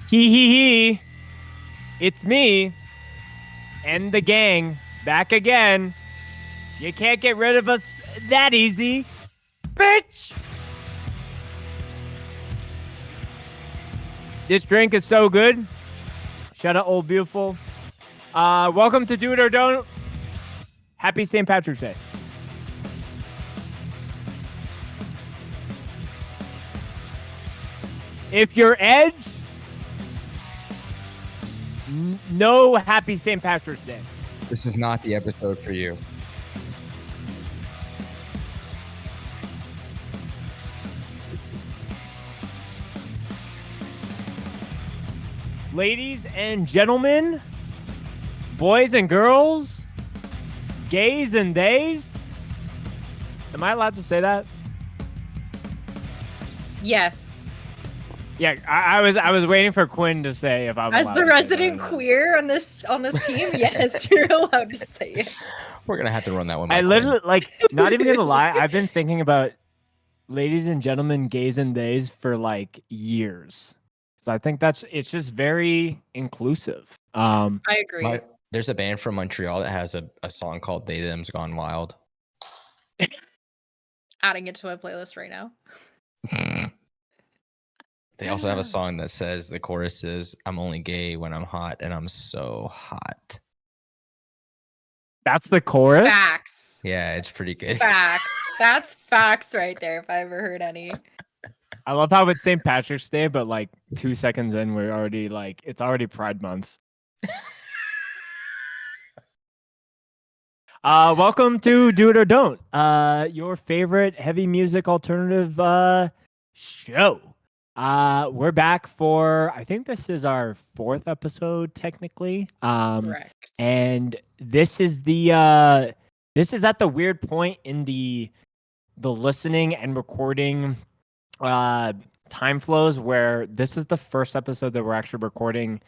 Hee. It's me and the gang back again. You can't get rid of us that easy, bitch. This drink is so good. Shut up, old beautiful. Welcome to Do It or Don't. Happy St. Patrick's Day. If you're Edge, no happy St. Patrick's Day. This is not the episode for you. Ladies and gentlemen, boys and girls, gays and theys. Am I allowed to say that? Yes. Yeah, I was waiting for Quinn to say if I'm As allowed the to say resident that. queer on this team, yes, you're allowed to say it. We're gonna have to run that one. I by literally, Quinn. like, not even gonna lie, I've been thinking about ladies and gentlemen, gays and theys for like years. So I think it's just very inclusive. I agree. There's a band from Montreal that has a song called "They Them's Gone Wild." Adding it to my playlist right now. They also have a song that says the chorus is "I'm only gay when I'm hot, and I'm so hot." That's the chorus? Facts. Yeah, it's pretty good. Facts. That's facts right there, if I ever heard any. I love how it's St. Patrick's Day, but like 2 seconds in, we're already like, it's already Pride Month. Welcome to Do It or Don't, your favorite heavy music alternative show. We're back for, I think this is our 4th episode technically. Correct. And this is the this is at the weird point in the listening and recording time flows where this is the first episode that we're actually recording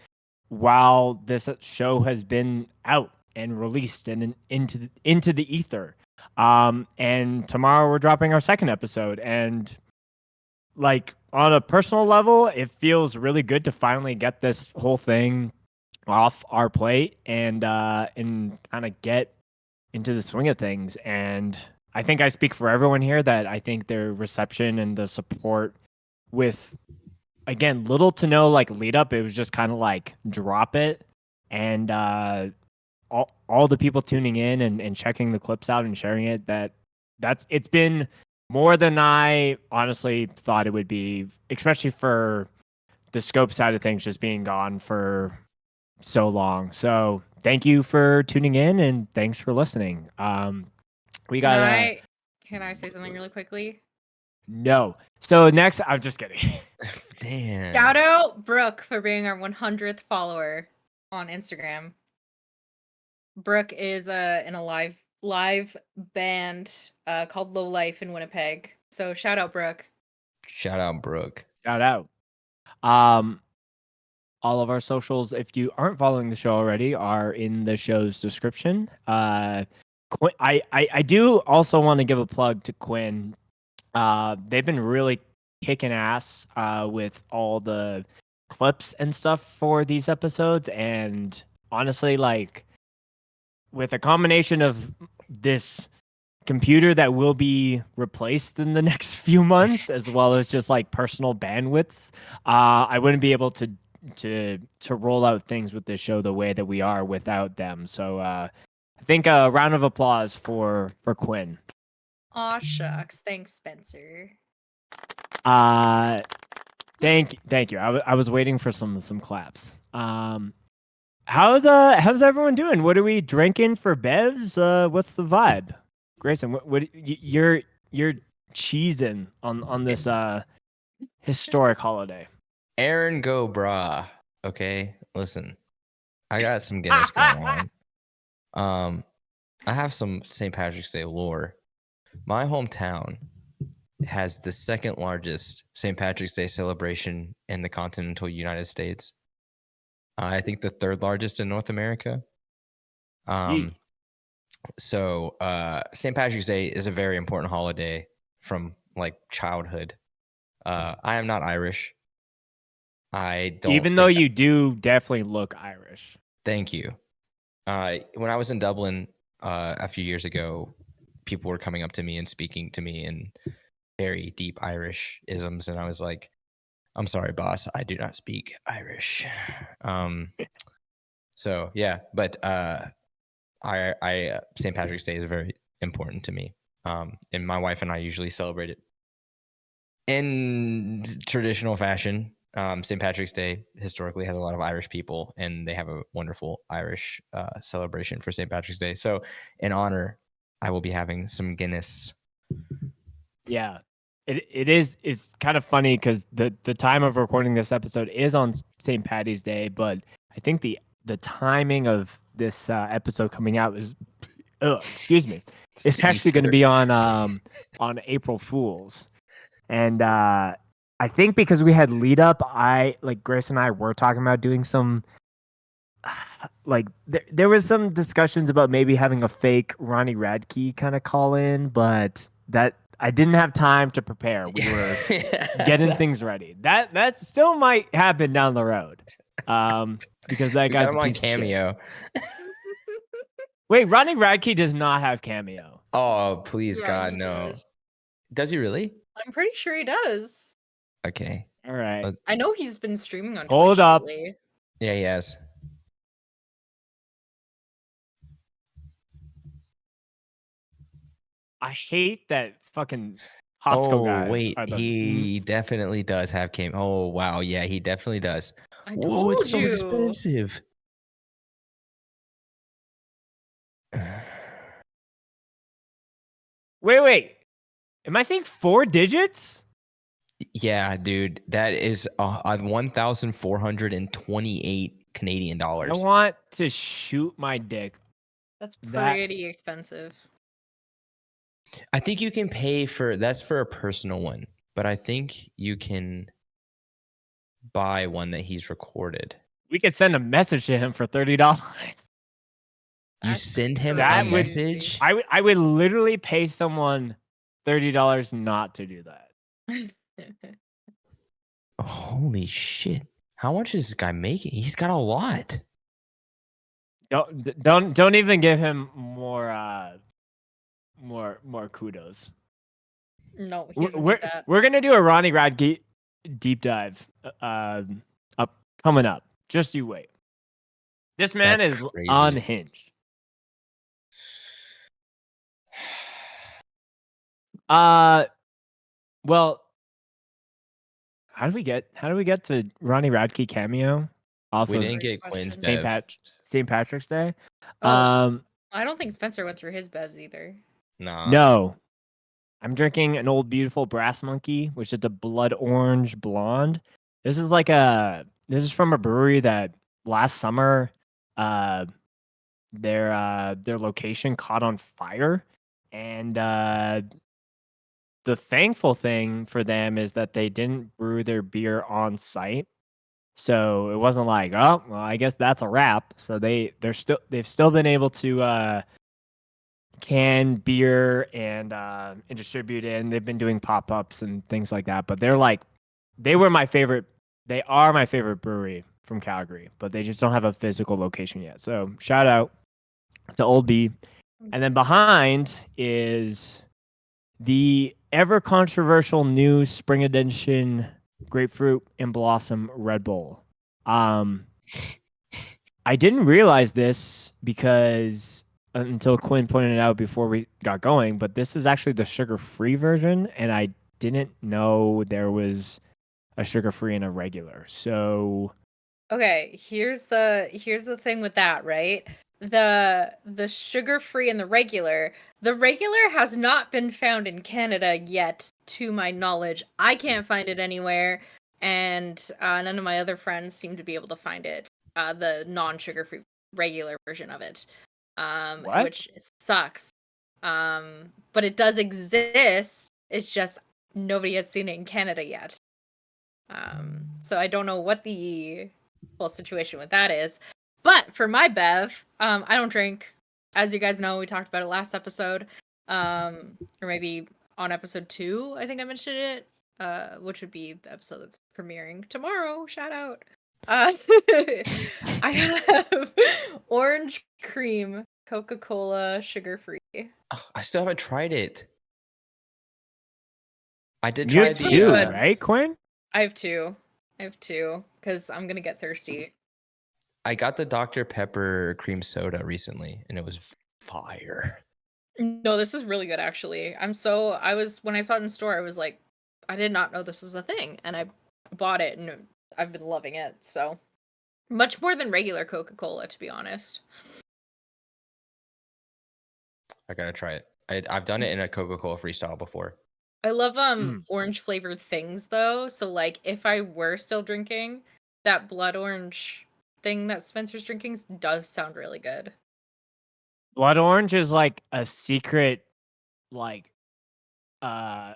while this show has been out and released and into the ether. And tomorrow we're dropping our 2nd episode, and like on a personal level, it feels really good to finally get this whole thing off our plate and kind of get into the swing of things. And I think I speak for everyone here that I think their reception and the support with, again, little to no like lead up, it was just kind of like drop it, and all the people tuning in and checking the clips out and sharing it, it's been more than I honestly thought it would be, especially for the scope side of things just being gone for so long. So thank you for tuning in and thanks for listening. We got Can I say something really quickly? No. So next, I'm just kidding. Damn. Shout out Brooke for being our 100th follower on Instagram. Brooke is in a live band called Low Life in Winnipeg. So shout out Brooke. Shout out Brooke. Shout out. All of our socials, if you aren't following the show already, are in the show's description. I do also want to give a plug to Quinn. They've been really kicking ass with all the clips and stuff for these episodes, and honestly, like, with a combination of this computer that will be replaced in the next few months, as well as just like personal bandwidths, I wouldn't be able to roll out things with this show the way that we are without them. So I think a round of applause for Quinn. Aw shucks. Thanks, Spencer. Thank you. I was waiting for some claps. How's everyone doing? What are we drinking for bevs? What's the vibe? Grayson, what you're cheesing on this historic holiday? Aaron, go brah. Okay, listen, I got some Guinness going on. I have some St. Patrick's Day lore. My hometown has the 2nd largest St. Patrick's Day celebration in the continental United States. I think the 3rd largest in North America. So St. Patrick's Day is a very important holiday from like childhood. I am not Irish. I don't. Even though you do definitely look Irish. Thank you. When I was in Dublin a few years ago, people were coming up to me and speaking to me in very deep Irish isms, and I was like, "I'm sorry, boss, I do not speak Irish." So yeah, but I St. Patrick's Day is very important to me, and my wife and I usually celebrate it in traditional fashion. St. Patrick's Day historically has a lot of Irish people, and they have a wonderful Irish celebration for St. Patrick's Day. So, in honor, I will be having some Guinness. Yeah. It's kind of funny because the time of recording this episode is on St. Patty's Day, but I think the timing of this episode coming out is excuse me. It's actually going to be on April Fools. And I think because we had lead up, Grace and I were talking about doing some there was some discussions about maybe having a fake Ronnie Radke kind of call in, but that I didn't have time to prepare. We were getting things ready. That still might happen down the road. Because that we guy's got him a on piece of shit. Cameo. Wait, Ronnie Radke does not have Cameo. Oh, please, Yeah, God, he no. does. Does he really? I'm pretty sure he does. Okay. All right. I know he's been streaming on Hold Twitch up. lately. Yeah, he has. I hate that fucking Costco guys. Wait, Are the, he definitely does have Cameo. Oh, wow, yeah, he definitely does. I Whoa, told it's so you. expensive. Wait. Am I saying 4 digits? Yeah, dude, that is 1,428 Canadian I dollars. want to shoot my dick. That's That- pretty expensive. I think you can pay for that's for a personal one, but I think you can buy one that he's recorded. We could send a message to him for $30. You That's send him That a would- message. I would literally pay someone $30 not to do that. Holy shit! How much is this guy making? He's got a lot. Don't even give him more kudos. No, he doesn't We're need that. we're gonna do a Ronnie Radke deep dive up coming up. Just you wait. This man That's is crazy. unhinged. Well, how do we get to Ronnie Radke cameo off We of didn't get Great Quinn's question. bev. St. Patrick's Day? Oh. I don't think Spencer went through his bevs either. Nah. No. I'm drinking an Old Beautiful Brass Monkey, which is a blood orange blonde. This is from a brewery that last summer their location caught on fire, and the thankful thing for them is that they didn't brew their beer on site. So it wasn't like, oh, well, I guess that's a wrap. So they've still been able to can beer and distribute it, and they've been doing pop-ups and things like that. But they are my favorite brewery from Calgary, but they just don't have a physical location yet. So shout out to Old B. And then behind is the ever controversial new spring edition grapefruit and blossom Red Bull. I didn't realize this because until Quinn pointed it out before we got going, but this is actually the sugar-free version, and I didn't know there was a sugar-free and a regular. So Okay, here's the thing with that, right? The sugar-free and the regular has not been found in Canada yet, to my knowledge. I can't find it anywhere, and none of my other friends seem to be able to find it. The non-sugar-free regular version of it, What? which sucks. But it does exist. It's just nobody has seen it in Canada yet. So I don't know what the whole situation with that is. But for my bev, I don't drink. As you guys know, we talked about it last episode. Or maybe on episode 2, I think I mentioned it. which would be the episode that's premiering tomorrow. Shout out. I have orange cream Coca-Cola sugar-free. Oh, I still haven't tried it. I did You try have the. really two, good. right, Quinn? I have two because I'm gonna get thirsty. I got the Dr. Pepper cream soda recently, and it was fire. No, this is really good actually. When I saw it in store, I was like, I did not know this was a thing, and I bought it, and I've been loving it. So much more than regular Coca-Cola, to be honest. I gotta try it. I've done it in a Coca-Cola freestyle before. I love orange flavored things though. So like if I were still drinking, that blood orange thing that Spencer's drinking does sound really good. Blood orange is like a secret, like, not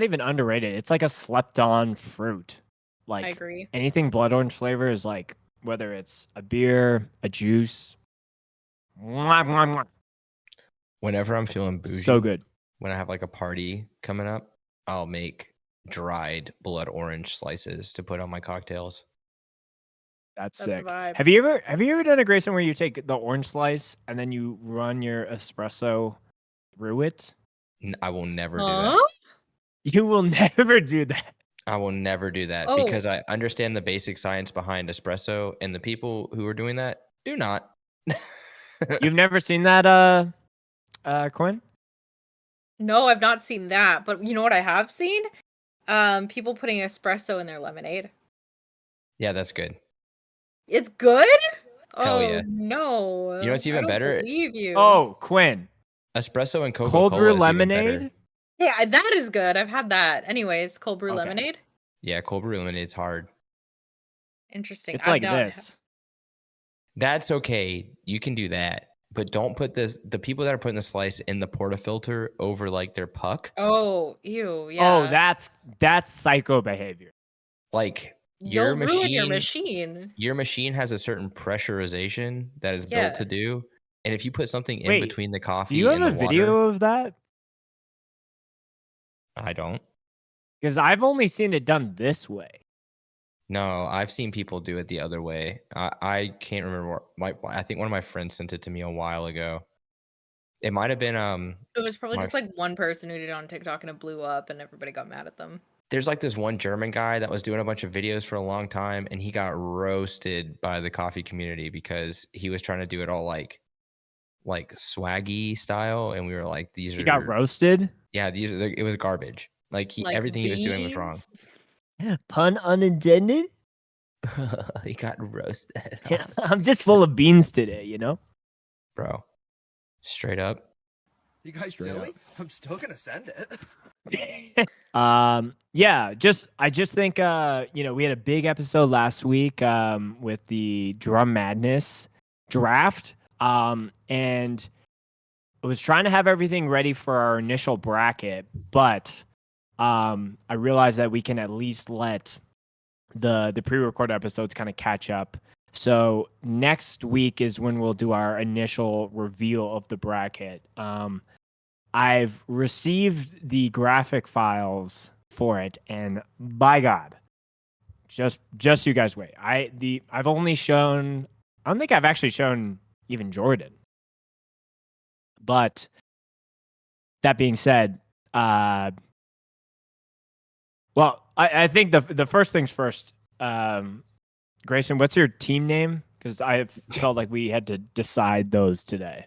even underrated. It's like a slept-on fruit. Like, I agree. anything blood orange flavor is like, whether it's a beer, a juice. Mwah, mwah, mwah. Whenever I'm feeling bougie, So good. when I have like a party coming up, I'll make dried blood orange slices to put on my cocktails. That's a sick. vibe. Have you ever done a Grayson where you take the orange slice and then you run your espresso through it? I will never do Huh? that. You will never do that. I will never do that Oh. because I understand the basic science behind espresso, and the people who are doing that do not. You've never seen that, Quinn? No, I've not seen that, but you know what I have seen? People putting espresso in their lemonade. Yeah, that's good. It's good? Hell Oh yeah. no. You know what's I even don't better? believe you. Oh, Quinn. Espresso and Coca-Cola Cold brew is even better. lemonade? Yeah, that is good. I've had that. Anyways, cold brew Okay. lemonade. Yeah, cold brew lemonade's hard. Interesting. It's like not- this. That's okay. You can do that. But don't put the people that are putting the slice in the portafilter over like their puck. Oh, ew, yeah. Oh, that's psycho behavior. Like You'll ruin your machine. Your machine has a certain pressurization that is Yeah. built to do. And if you put something in Wait, between the coffee Do you have and a the video water, of that? I don't. Because I've only seen it done this way. No, I've seen people do it the other way. I can't remember. I think one of my friends sent it to me a while ago. It might have been It was probably my just like one person who did it on TikTok and it blew up and everybody got mad at them. there's like this one German guy that was doing a bunch of videos for a long time, and he got roasted by the coffee community because he was trying to do it all like swaggy style, and we were like, these He are got roasted. yeah, it was garbage. Like everything he was doing was wrong. Pun unintended. He got roasted. I'm just full of beans today, you know? Bro. Straight up. You guys Straight silly? I'm still gonna send it. Yeah, I just think we had a big episode last week with the Drum Madness draft. And I was trying to have everything ready for our initial bracket, but I realized that we can at least let the pre-recorded episodes kind of catch up. So next week is when we'll do our initial reveal of the bracket. I've received the graphic files for it, and by God, just you guys wait. I've only shown. I don't think I've actually shown even Jordan. But that being said, well, I think the first things first. Grayson, what's your team name? Because I felt like we had to decide those today.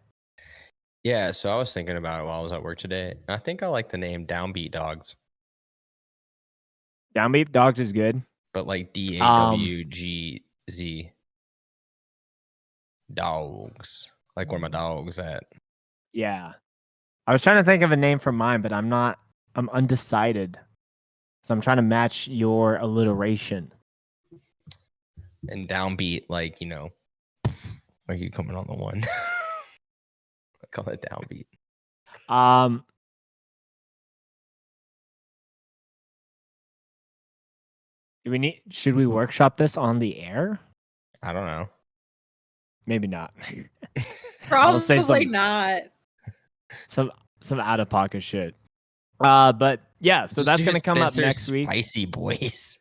Yeah, so I was thinking about it while I was at work today. And I think I like the name Downbeat Dogs. Downbeat Dogs is good. But like DAWGZ. Dogs. Like where my dog's at. Yeah. I was trying to think of a name for mine, but I'm undecided. So I'm trying to match your alliteration. And Downbeat, like, are you coming on the one? I call it Downbeat. Should we workshop this on the air? I don't know. Maybe not. Probably not. Some out of pocket shit. But yeah, so Just that's do gonna come up Spencer's next week. Spicy boys.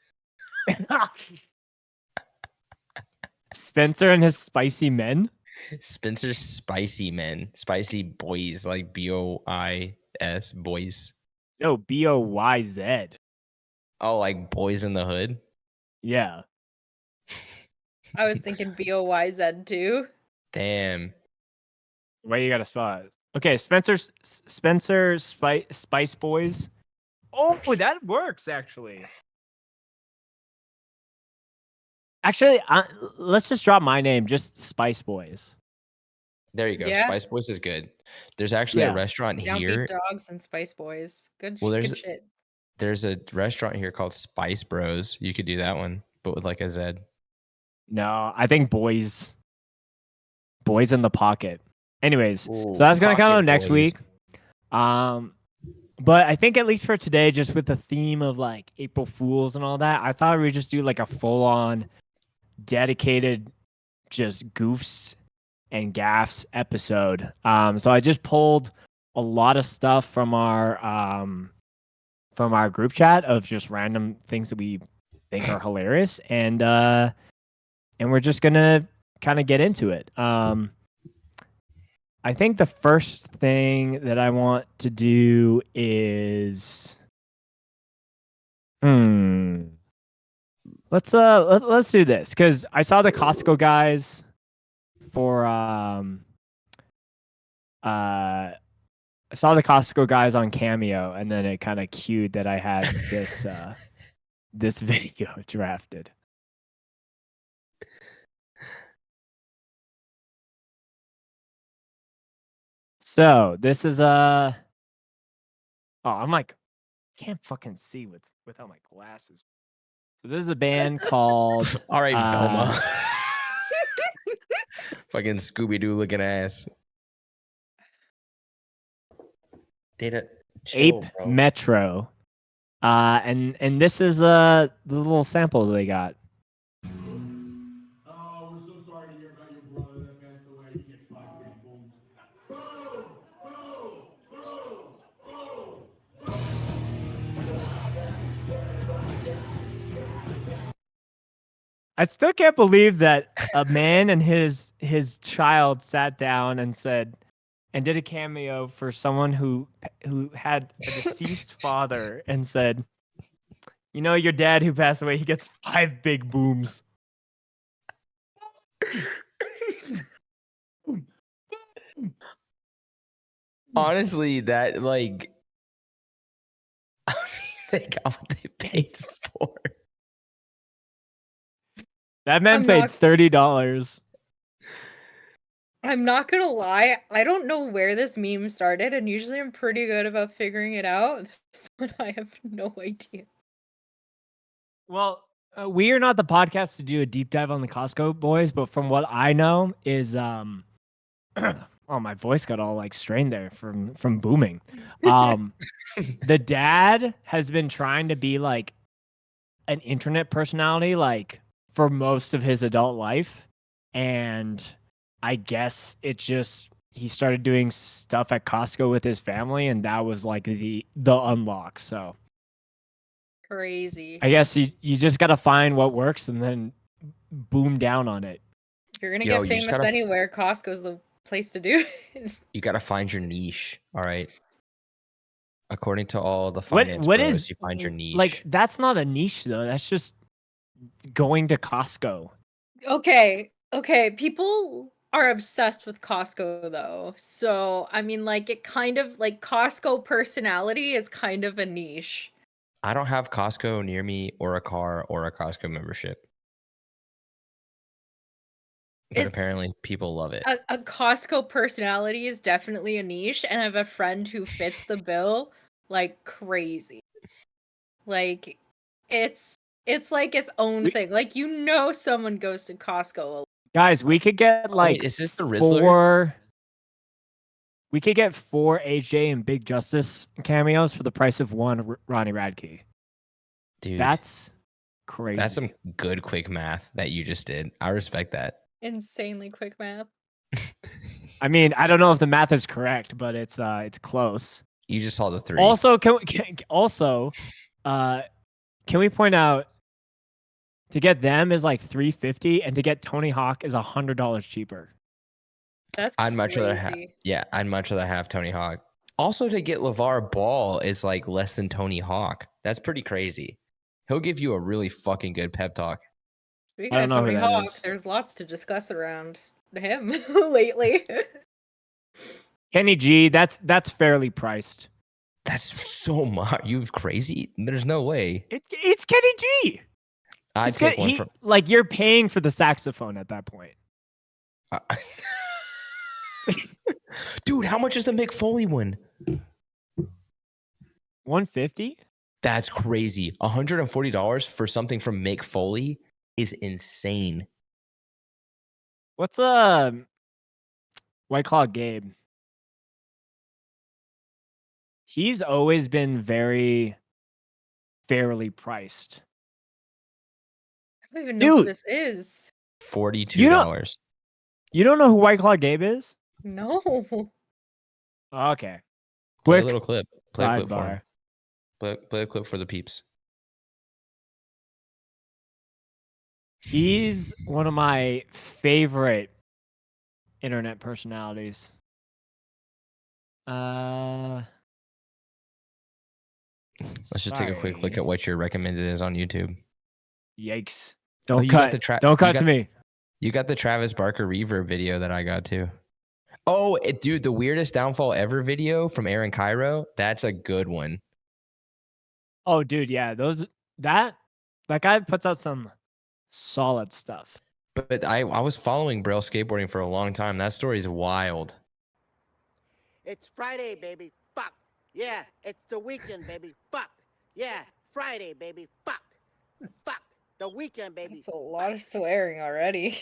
Spencer and his spicy men. Spencer's spicy men, spicy boys, like BOIS boys. No, BOYZ. Oh, like boys in the hood. Yeah. I was thinking BOYZ too. Damn. The way you gotta spell it. Okay, Spencer Spice Boys. Oh, that works actually. Actually, let's just drop my name, just Spice Boys. There you go. Yeah. Spice Boys is good. There's actually Yeah. a restaurant here. Downbeat Dogs and Spice Boys. Good, Well, good shit. There's a restaurant here called Spice Bros. You could do that one, but with like a Z. No, I think boys in the pocket. Anyways, Ooh, so that's gonna come pocket out next boys. week. But I think at least for today, just with the theme of like April Fools and all that, I thought we'd just do like a full on dedicated just goofs and gaffs episode. So I just pulled a lot of stuff from our group chat of just random things that we think are hilarious, and we're just gonna kind of get into it. I think the first thing that I want to do is let's do this because I saw the Costco guys for I saw the Costco guys on Cameo, and then it kind of cued that I had this this video drafted. So this is oh, I'm like, can't fucking see without my glasses. So this is a band called All right, Velma. Fucking Scooby Doo looking ass. Data. Chill, Ape bro. Metro. And this is the little sample they got. Oh, we're so sorry to hear about your brother that passed away. He gets 5 big booms. Boo! Boo! Boo! Boo! I still can't believe that a man and his child sat down and said and did a cameo for someone who had a deceased father and said, "You know, your dad who passed away, he gets 5 big booms." Honestly, that like I mean, they got what they paid for. That man I'm paid not- $30. I'm not gonna lie, I don't know where this meme started, and usually I'm pretty good about figuring it out. This one I have no idea. Well, we are not the podcast to do a deep dive on the Costco boys, but from what I know is oh, my voice got all like strained there from booming. The dad has been trying to be like an internet personality like for most of his adult life, and I guess it just he started doing stuff at Costco with his family, and that was like the unlock. So Crazy. I guess you just gotta find what works and then boom down on it. If you're gonna Yo, get you just famous gotta anywhere, Costco's the place to do it. You gotta find your niche. All right. According to all the What finance what bros, is you find your niche. like? That's not a niche though. That's just going to Costco. Okay, people are obsessed with Costco though. So, I mean, like, it kind of like Costco personality is kind of a niche. I don't have Costco near me or a car or a Costco membership. But It's- apparently people love it. A Costco personality is definitely a niche, and I have a friend who fits the bill like crazy. Like, it's like its own thing. Like, you know, someone goes to Costco. Guys, we could get like Wait, is this the Rizzler? 4. We could get 4 AJ and Big Justice cameos for the price of 1 Ronnie Radke. Dude, That's crazy. that's some good quick math that you just did. I respect that. Insanely quick math. I mean, I don't know if the math is correct, but it's close. You just saw the 3. Also, can we point out to get them is like $350, and to get Tony Hawk is $100 cheaper. That's I'd much rather have. crazy. Yeah, I'd much rather have Tony Hawk. Also, to get LeVar Ball is like less than Tony Hawk. That's pretty crazy. He'll give you a really fucking good pep talk. Speaking I of don't know who Tony that Hawk, is. there's lots to discuss around him lately. Kenny G, that's fairly priced. That's so much. You crazy? There's no way. It's Kenny G. I'd It's take good. one from. Like, you're paying for the saxophone at that point. Dude, how much is the Mick Foley one? $150? That's crazy. $140 for something from Mick Foley is insane. What's White Claw Gabe? He's always been very fairly priced. I don't even know who Dude. this is. $42. You don't know who White Claw Gabe is? No. Okay. Play a Quick little clip. Play a clip for him. sidebar. Play a clip for the peeps. He's one of my favorite internet personalities. Let's just take a quick look at what your recommended is on YouTube. Yikes. Oh, Don't you cut. got the Don't cut to me. You got the Travis Barker reverb video that I got too. Oh, dude, the weirdest downfall ever video from Aaron Cairo. That's a good one. Oh, dude, yeah. That guy puts out some solid stuff. But I was following Braille skateboarding for a long time. That story is wild. It's Friday, baby. Fuck. Yeah, it's the weekend, baby. Fuck. Yeah, Friday, baby. Fuck. Fuck. The weekend, baby. It's a lot of swearing already.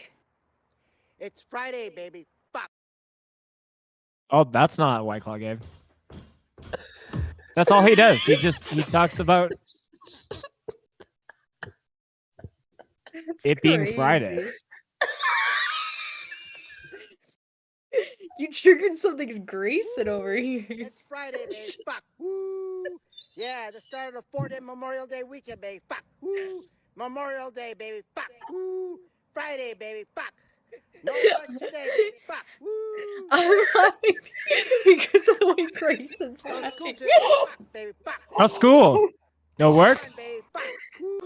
It's Friday, baby. Fuck. Oh, that's not White Claw Gabe. That's all he does. He talks about it being Friday. Crazy. You triggered something in Grayson over here. It's Friday, baby. Fuck. Woo. Yeah, the start of the 4-day Memorial Day weekend, baby. Fuck. Woo. Memorial Day, baby. Fuck. Woo. Friday, baby. Fuck. No fun today, baby. Fuck. Woo. I'm laughing because of the way Grayson's No school laughing. today. Fuck, baby. Fuck. No school. No work. Fun, baby. Fuck. Woo.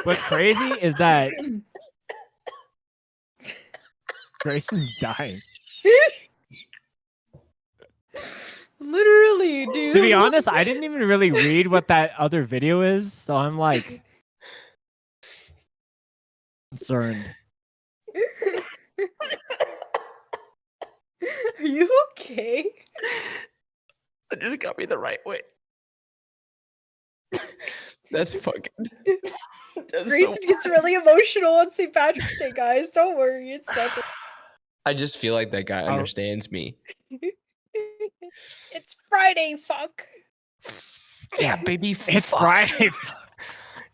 What's crazy is that Grayson's dying. Literally, dude. To be honest, I didn't even really read what that other video is, so I'm like concerned. Are you okay? It just got me the right way. That's fucking. That's Grayson gets really emotional on St. Patrick's Day, guys. Don't worry, it's nothing. I just feel like that guy understands me. It's Friday, fuck. Yeah, baby. It's fuck. Friday.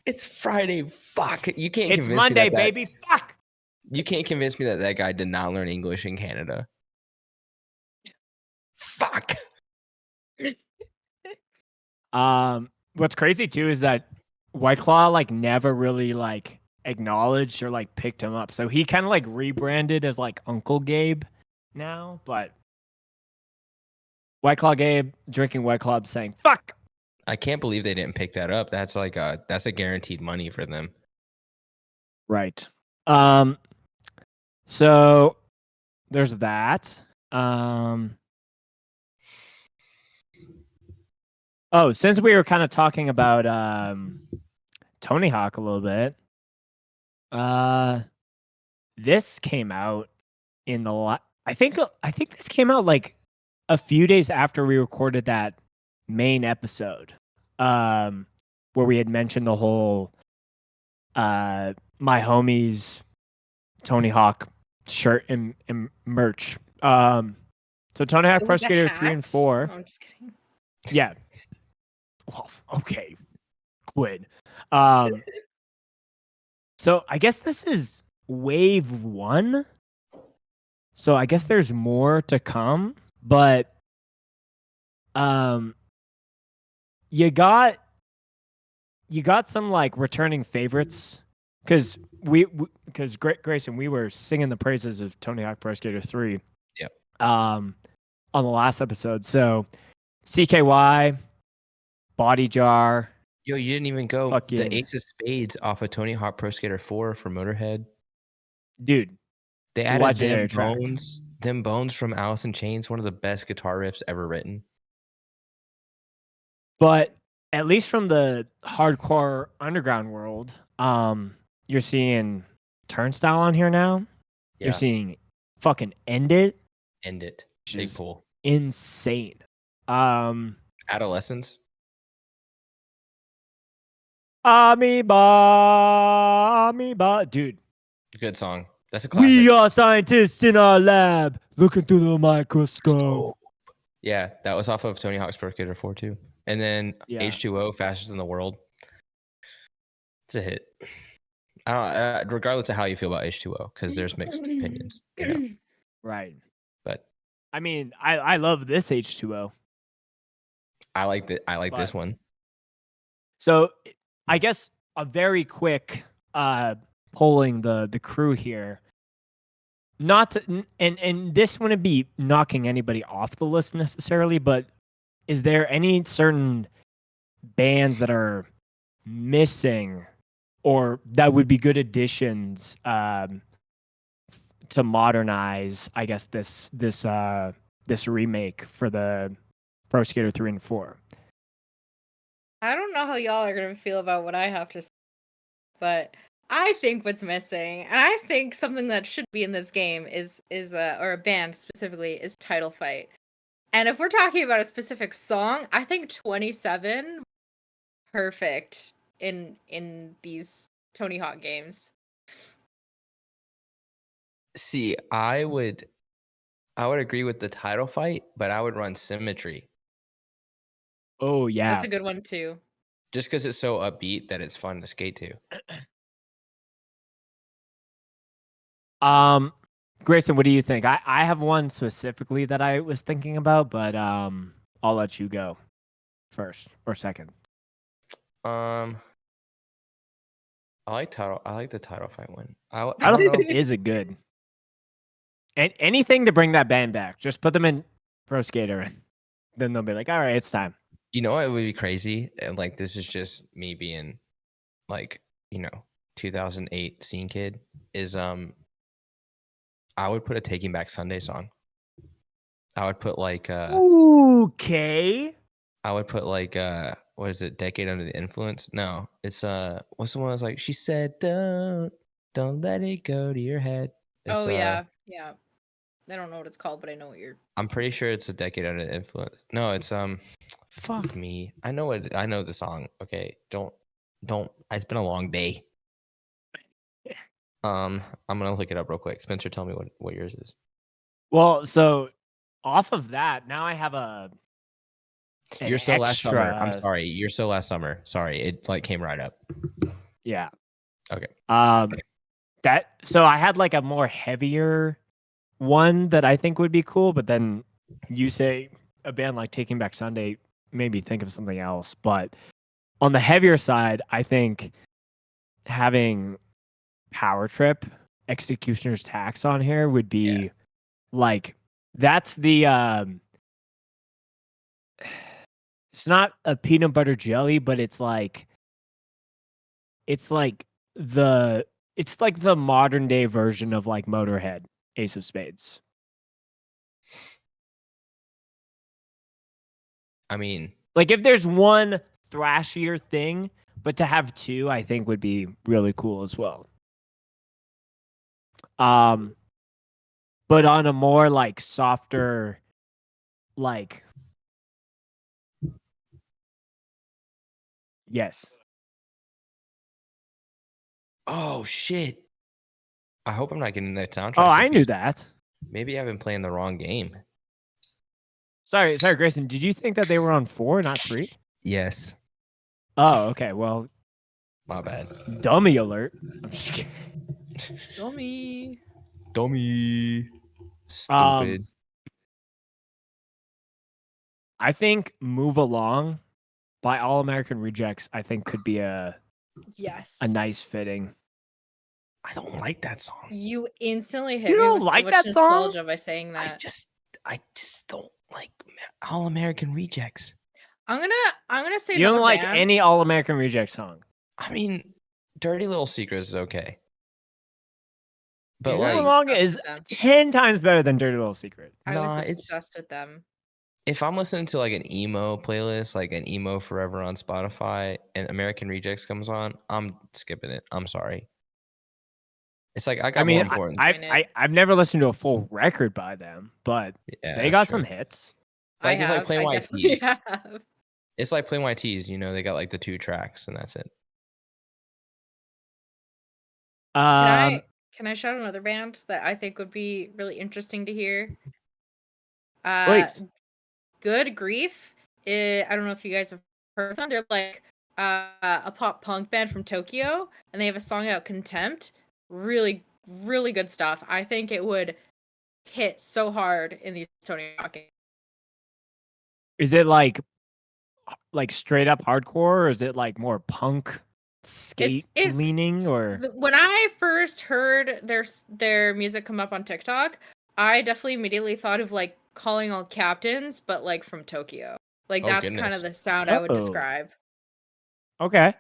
It's Friday. Fuck. You can't. It's convince Monday, me that baby. Fuck. You can't convince me that that guy did not learn English in Canada. Fuck. What's crazy too is that White Claw like never really like acknowledged or like picked him up. So he kind of like rebranded as like Uncle Gabe now, but White Claw Gabe drinking White Claw saying fuck. I can't believe they didn't pick that up. That's like that's a guaranteed money for them. Right. So there's that. Oh, since we were kind of talking about Tony Hawk a little bit, this came out in the I think this came out like a few days after we recorded that main episode, where we had mentioned the whole my homies Tony Hawk shirt and merch. So Tony Hawk It Pro was a Skater 3 and hat? 4. Oh, I'm just kidding. Yeah. Well, okay. Quid. So I guess this is wave 1. So I guess there's more to come, but you got some like returning favorites because Grayson, we were singing the praises of Tony Hawk Pro Skater 3. Yep. On the last episode. So CKY, Body Jar. Yo, you didn't even go Fucking- the Ace of Spades off of Tony Hawk Pro Skater 4 for Motorhead. Dude, They added legendary track. Them Bones from Alice in Chains, one of the best guitar riffs ever written. But at least from the hardcore underground world, you're seeing Turnstile on here now. Yeah. You're seeing fucking End It, End It. which Big is pull. insane. Adolescence. Amoeba, dude. Good song. That's a classic. We are scientists in our lab, looking through the microscope. Yeah, that was off of Tony Hawk's Pro Skater 4 too. And then Yeah. H2O, Fastest in the World. It's a hit. I don't, regardless of how you feel about H2O, because there's mixed opinions. You know? Right. But I mean, I love this H2O. I like this But- one. So I guess a very quick polling the crew here. Not to, and this wouldn't be knocking anybody off the list necessarily, but is there any certain bands that are missing or that would be good additions to modernize, I guess, this remake for the Pro Skater 3 and 4? I don't know how y'all are gonna feel about what I have to say, but I think what's missing, and I think something that should be in this game is or a band specifically, is Title Fight. And if we're talking about a specific song, I think 27 perfect in these Tony Hawk games. See, I would agree with the title fight, but I would run Symmetry Oh yeah. That's a good one too. just because it's so upbeat that it's fun to skate to. Grayson, what do you think? I have one specifically that I was thinking about, but I'll let you go first or second. I like the title fight one. I Title don't know. Fight is a good. And anything to bring that band back, just put them in Pro Skater, and then they'll be like, "All right, it's time." You know what would be crazy? And like this is just me being like, 2008 scene kid is I would put a Taking Back Sunday song. I would put like Okay. I would put like what is it? Decade Under the Influence? No, it's what's the one that's like she said don't let it go to your head. It's, Oh yeah. I don't know what it's called, but I know what you're. I'm pretty sure it's a Decade Under the Influence. No, it's fuck me. I know the song. Okay. Don't it's been a long day. I'm gonna look it up real quick. Spencer, tell me what yours is. Well, so off of that, now I have an You're so last summer. I'm extra- sorry. You're so last summer. Sorry. It like came right up. Yeah. Okay. So I had like a more heavier one that I think would be cool, but then you say a band like Taking Back Sunday made me think of something else. But on the heavier side, I think having Power Trip, Executioner's Tax on here would be like that's the it's not a peanut butter jelly, but it's like the modern day version of like Motorhead, Ace of Spades. I mean, Like if there's one thrashier thing, but to have two, I think would be really cool as well. But on a more like softer, like yes. oh shit. I hope I'm not getting that soundtrack. Oh, I knew confused. that. Maybe I've been playing the wrong game. Sorry, Grayson. Did you think that they were on 4, not 3? Yes. Oh, okay. Well, My bad. dummy alert. I'm just kidding. Dummy. Dummy. Stupid. I think Move Along by All American Rejects, I think could be a Yes. nice fitting. I don't like that song. You instantly hit You me don't with so like much that song? nostalgia by saying I that. just don't like All American Rejects. I'm gonna say You don't another like band. any All American Rejects song. I mean, Dirty Little Secrets is okay. But Dude, I Moving was like, Along obsessed is with them. 10 times better than Dirty Little Secret. I was nah, it's obsessed with them. if I'm listening to like an emo playlist, like an emo forever on Spotify, and American Rejects comes on, I'm skipping it. I'm sorry. It's like I got I mean, more important. I've never listened to a full record by them, but Yeah, they that's got true. some hits. Like, it's like plain I white definitely tees. have. It's like plain white tees. You know, they got like the 2 tracks and that's it. Can I shout out another band that I think would be really interesting to hear? Please. Good Grief. I don't know if you guys have heard of them. They're like a pop punk band from Tokyo, and they have a song out, Contempt. Really, really good stuff. I think it would hit so hard in the Tony Hawk. Is it like straight up hardcore, or is it like more punk skate It's leaning, or when I first heard their music come up on TikTok, I definitely immediately thought of like Calling All Captains, but like from Tokyo. Like Oh, that's kind goodness. of the sound I would Uh-oh. describe. okay?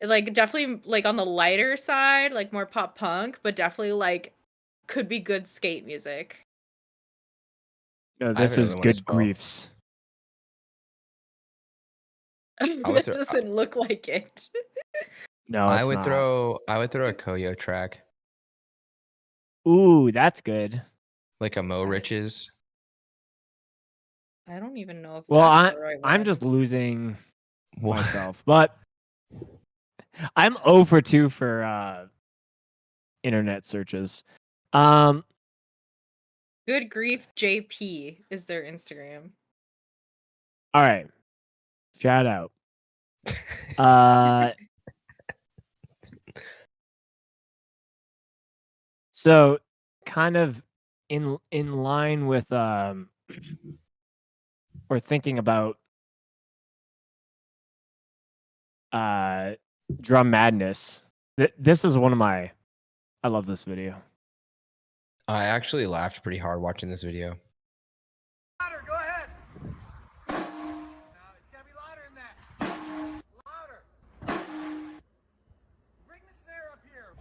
Like definitely like on the lighter side, like more pop punk, but definitely like could be good skate music. No, I have this is another one as Good well. Griefs. It doesn't look like it. No, I it's would not. throw a Koyo track, Ooh, that's good. like a Mo Riches. I don't even know if Well, that's the right one. I'm just losing What? myself, but I'm 0 for 2 for internet searches. Good Grief JP is their Instagram. All right. Shout out. So kind of in line with or thinking about Drum Madness. This is one of my I love this video. I actually laughed pretty hard watching this video. Louder, go ahead. No, it's gotta be louder than that. Louder. Bring the snare up here.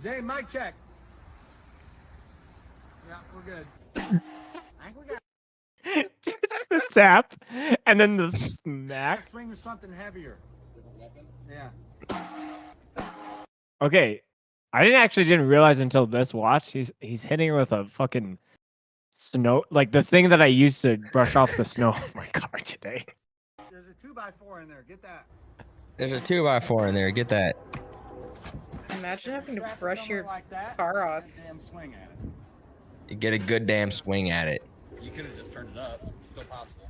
Zane, mic check. Yeah, we're good. I think we got Just the tap and then the smack. to swing with something heavier. Yeah. Okay. I didn't realize until this watch he's hitting her with a fucking snow, like the thing that I used to brush off the snow off my car today. There's a 2x4 in there. Get that. There's a 2x4 in there. Get that. Imagine having to Strap it brush somewhere your like that, car off. and damn swing at it. You get a good damn swing at it. You could have just turned it up. It's still possible.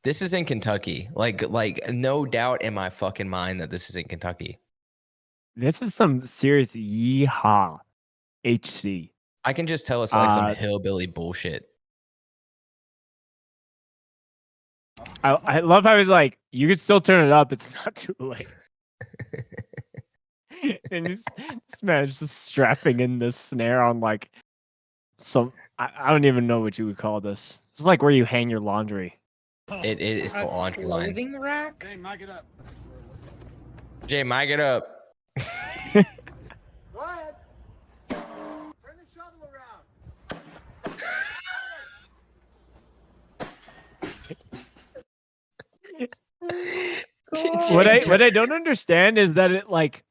This is in Kentucky. Like no doubt in my fucking mind that this is in Kentucky. This is some serious yeehaw HC. I can just tell it's like some Uh, hillbilly bullshit. I love how he's like, you could still turn it up, it's not too late. And this man is just strapping in this snare on like some I don't even know what you would call this. It's like where you hang your laundry. It is A for laundry line. clothing rack? Hey, mic it up. Jay, mic it up. Go ahead. Turn the shovel around. What I don't understand is that it like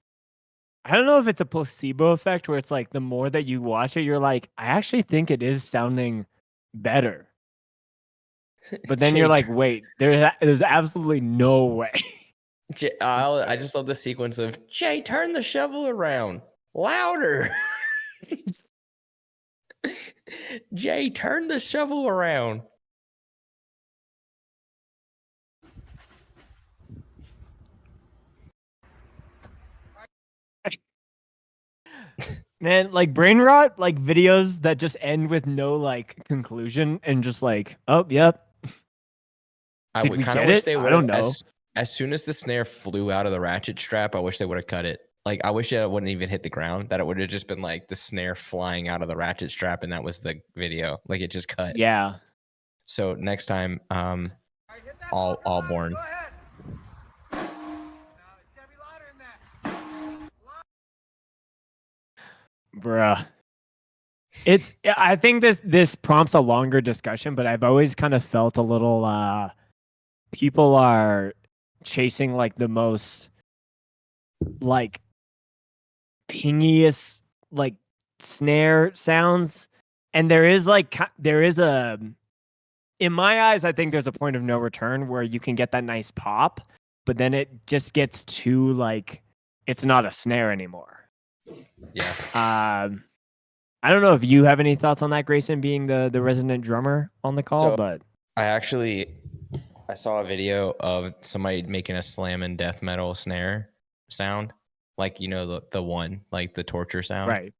I don't know if it's a placebo effect where it's like the more that you watch it, you're like, I actually think it is sounding better. But then you're like, wait, there's absolutely no way. I just love the sequence of Jay, turn the shovel around louder. Jay, turn the shovel around. Man, like brain rot, like videos that just end with no like conclusion and just like, oh, yep. I Did would we kind of get wish it? they I would don't have know. as soon as the snare flew out of the ratchet strap, I wish they would have cut it. Like I wish it wouldn't even hit the ground. That it would have just been like the snare flying out of the ratchet strap, and that was the video. Like it just cut. Yeah. So next time, All right, hit that all fucker louder. born. Go ahead. Now, it's gotta be louder than that. Bruh. I think this prompts a longer discussion, but I've always kind of felt a little people are chasing like the most like pingiest like snare sounds, and there is a in my eyes, I think there's a point of no return where you can get that nice pop, but then it just gets too like it's not a snare anymore. Yeah. I don't know if you have any thoughts on that, Grayson, being the resident drummer on the call, So- but I saw a video of somebody making a slam and death metal snare sound, like the one, like the torture sound, right.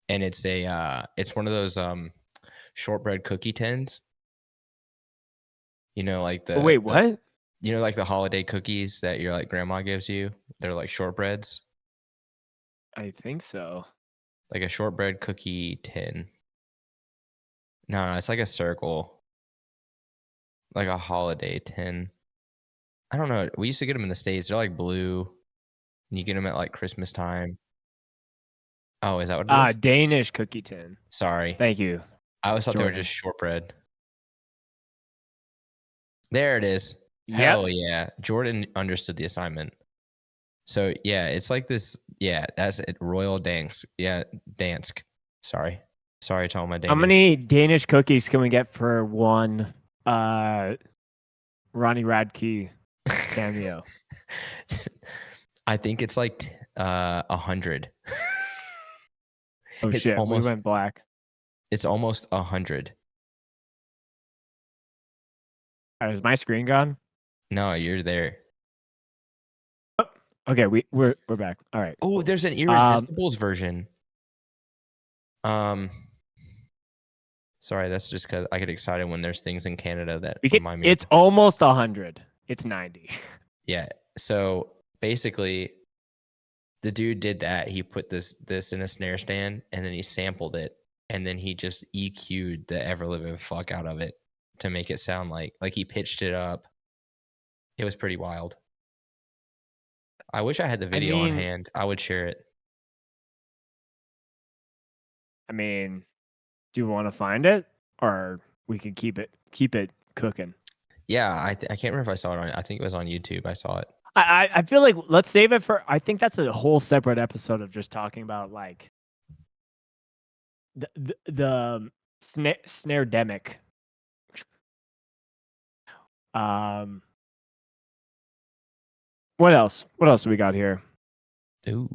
and it's it's one of those shortbread cookie tins. Like the Wait, what? like the holiday cookies that your like grandma gives you. They're like shortbreads, I think so. like a shortbread cookie tin. No, it's like a circle, like a holiday tin. I don't know. We used to get them in the States. They're like blue, and you get them at like Christmas time. Oh, is that what it is? Danish cookie tin. Sorry. Thank you. I always thought they were Jordan. just shortbread. There it is. Yep. Hell yeah. Jordan understood the assignment. So yeah, it's like this. Yeah, that's it. Royal Dansk. Yeah, Dansk. Sorry to all my Danish. How many Danish cookies can we get for one Ronnie Radke cameo? I think it's like 100. Oh It's shit, almost- we went black. It's almost 100. Is my screen gone? No, you're there. Okay, we're back. All right. Oh, there's an Irresistibles version. Sorry, that's just because I get excited when there's things in Canada that remind me. It's almost 100. It's 90. Yeah. So basically, the dude did that. He put this in a snare stand, and then he sampled it, and then he just EQ'd the ever living fuck out of it to make it sound like he pitched it up. It was pretty wild. I wish I had the video on hand. I would share it. I mean, do you want to find it, or we can keep it cooking? Yeah, I can't remember if I saw it on. I think it was on YouTube. I saw it. I feel like let's save it for. I think that's a whole separate episode of just talking about like the snare demic. What else? What else do we got here? Ooh.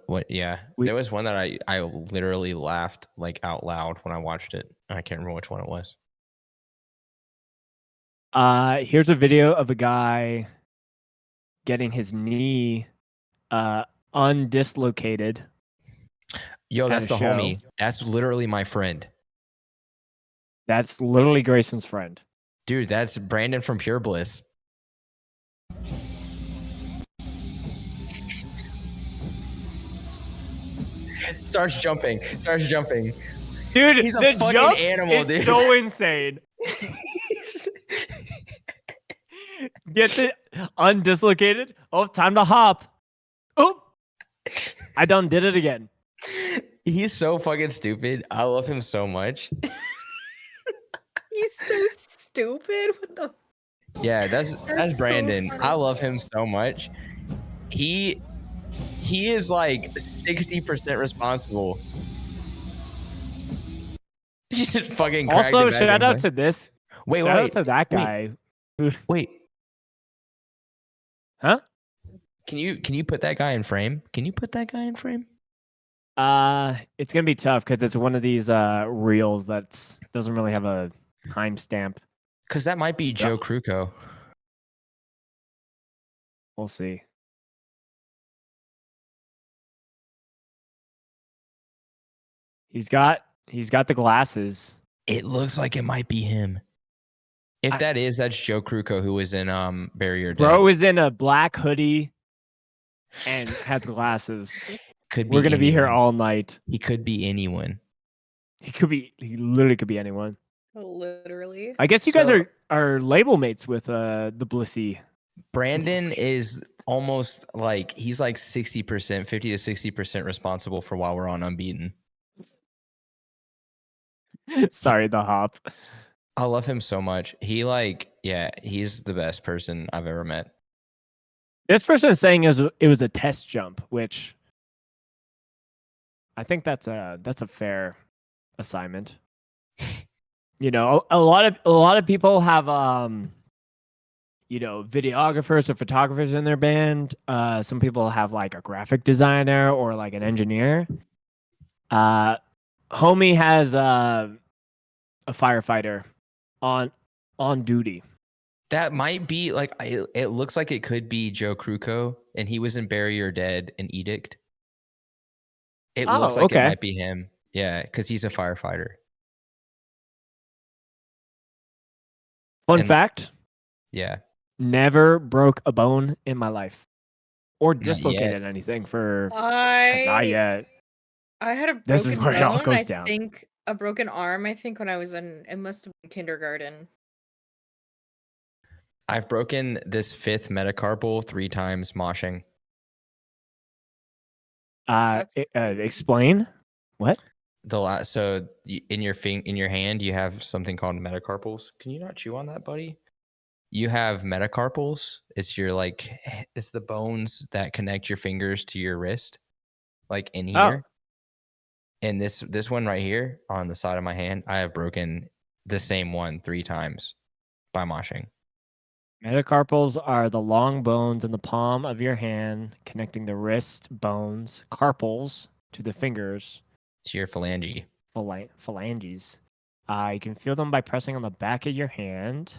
What? Yeah, there was one that I literally laughed like out loud when I watched it. I can't remember which one it was. Here's a video of a guy getting his knee undislocated. Yo, that's at the a show. homie. That's literally my friend. That's literally Grayson's friend. Dude, that's Brandon from Pure Bliss. Starts jumping. Dude, He's a the fucking jump animal, is dude. so insane. Gets it undislocated. Oh, time to hop. Oh, I done did it again. He's so fucking stupid. I love him so much. He's so stupid. What the? Yeah, that's so Brandon. funny. I love him so much. He is like 60% responsible. He's just fucking cracked Also, it back shout and out play. to this. Wait, Shout out wait, to that guy. wait. Huh? Can you put that guy in frame? It's gonna be tough because it's one of these reels that doesn't really have a timestamp. Because that might be Joe Kruko. We'll see. He's got the glasses. It looks like it might be him. If that is, that's Joe Kruko, who was in Bury or Dead. Bro is in a black hoodie and has glasses. Could be We're gonna be here anyone. all night. He could be anyone. He literally could be anyone. Literally. I guess you guys So- are label mates with the Blissy. Brandon is almost like he's like 60%, 50 to 60% responsible for why we're on unbeaten. Sorry, the hop. I love him so much. He's the best person I've ever met. This person is saying it was a test jump, which I think that's a fair assignment. You know, a lot of people have videographers or photographers in their band. Some people have like a graphic designer or like an engineer. Homie has a firefighter on duty. That might be like it looks like it could be Joe Kruko, and he was in Bury or Dead and Edict. It looks like it might be him. Yeah, because he's a firefighter. Fun fact: Yeah. never broke a bone in my life, or Not dislocated anything for not yet. I had a broken This is where it all bone, goes I down. think a broken arm, I think when I was it must have been kindergarten. I've broken this 5th metacarpal 3 times moshing. Explain what? So in your hand you have something called metacarpals. Can you not chew on that, buddy? You have metacarpals. It's it's the bones that connect your fingers to your wrist, like in here. And this one right here on the side of my hand, I have broken the same one 3 times by moshing. Metacarpals are the long bones in the palm of your hand connecting the wrist bones, carpals, to the fingers. To your phalange. Phalanges. You can feel them by pressing on the back of your hand,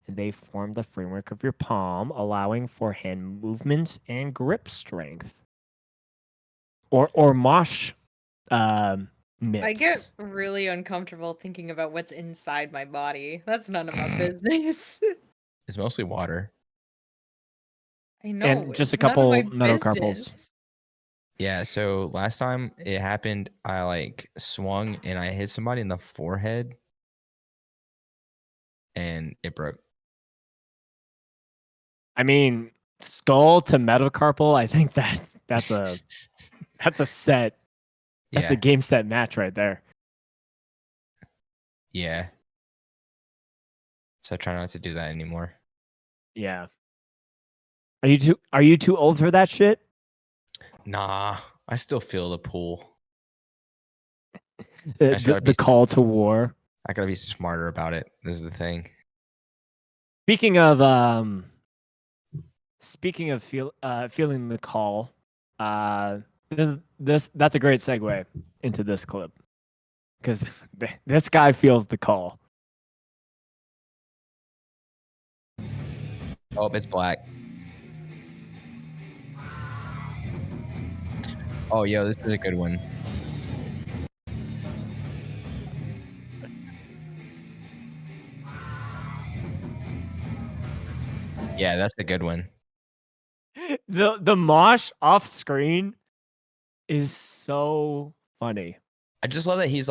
and they form the framework of your palm, allowing for hand movements and grip strength. Or mosh mitts. I get really uncomfortable thinking about what's inside my body. That's none of my business. It's mostly water. I know. And just a it's none of couple my metacarpals. business. Yeah, so last time it happened, I swung and I hit somebody in the forehead and it broke. I mean, skull to metacarpal, I think that's a set. That's a game set match right there. Yeah. So I try not to do that anymore. Yeah. Are you too old for that shit? Nah, I still feel the pull. The call to war. I gotta be smarter about it. This is the thing. Speaking of feeling the call, that's a great segue into this clip because this guy feels the call. Oh, it's black. Oh, yo, this is a good one. Yeah, that's a good one. The mosh off screen is so funny. I just love that he's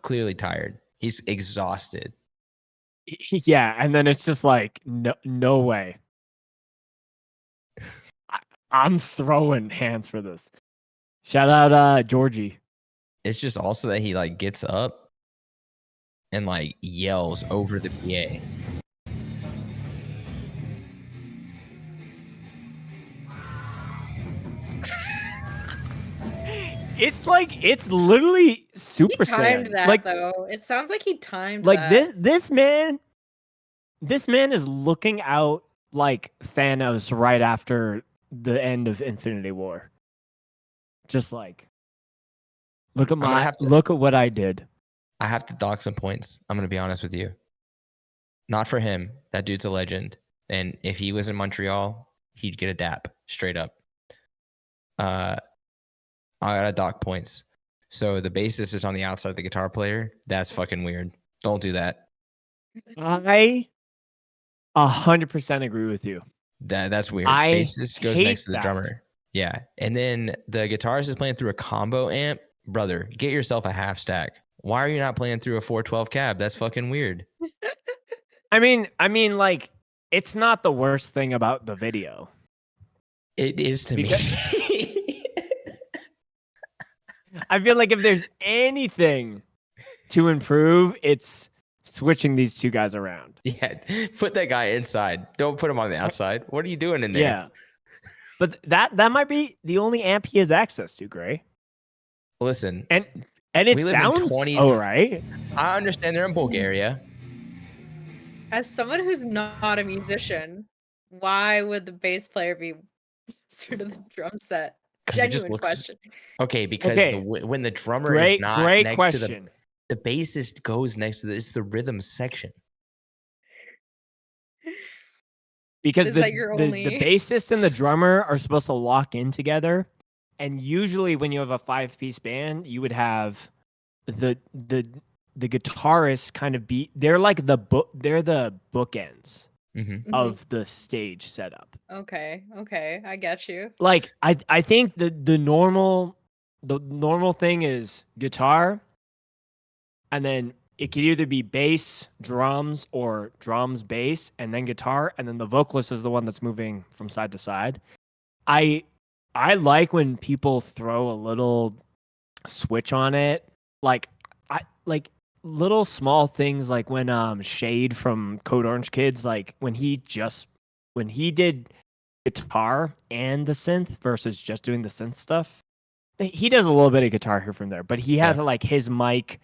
clearly tired. He's exhausted. Yeah, and then it's just like no way. I'm throwing hands for this. Shout out Georgie. It's just also that he gets up and yells over the PA. It's literally Super He timed Saiyan. that though. It sounds like he timed that. This man is looking out like Thanos right after the end of Infinity War. Just look at what I did. I have to dock some points. I'm gonna be honest with you. Not for him. That dude's a legend. And if he was in Montreal, he'd get a dap straight up. I gotta dock points So the bassist is on the outside of the guitar player. That's fucking weird. Don't do that. I 100% agree with you. That's weird. I Bassist goes next hate to the that. drummer. Yeah. And then the guitarist is playing through a combo amp. Brother, get yourself a half stack. Why are you not playing through a 412 cab? That's fucking weird. I mean, like, it's not the worst thing about the video. It is to me. I feel like if there's anything to improve, it's switching these two guys around. Yeah. Put that guy inside. Don't put him on the outside. What are you doing in there? Yeah. But that might be the only amp he has access to, Gray. Listen, And it we live in sounds 20 all right. I understand they're in Bulgaria. As someone who's not a musician, why would the bass player be sort of the drum set? 'Cause it just Genuine looks- question. Okay, because Okay. when the drummer Great, is not great next question. to the bassist goes next to it's the rhythm section. Because Is the that your only- bassist and the drummer are supposed to lock in together, and usually when you have a 5-piece band, you would have the guitarist kind of be they're like the bookends Mm-hmm. of the stage setup. Okay, I get you. Like I think the normal thing is guitar, and then it could either be bass, drums, or drums, bass, and then guitar, and then the vocalist is the one that's moving from side to side. I like when people throw a little switch on it, like little small things, like when Shade from Code Orange Kids, like when he did guitar and the synth versus just doing the synth stuff. He does a little bit of guitar here from there, but he has like his mic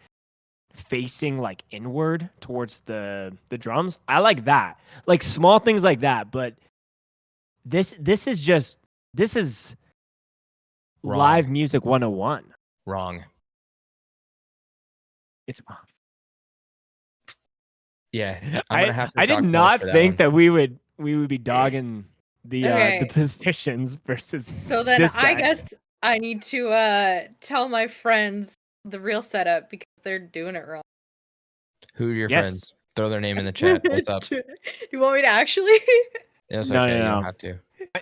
facing like inward towards the drums. I like that. Like small things like that, but this is Wrong. live music 101. Wrong. It's Yeah. I'm gonna have to I did dock points not for that think one. that we would be dogging the Okay. positions versus So then this I guy. guess I need to tell my friends the real setup because they're doing it wrong. Who are your Yes. friends? Throw their name in the chat. What's up? Do you want me to actually? It's No, okay. no, You no. don't have to.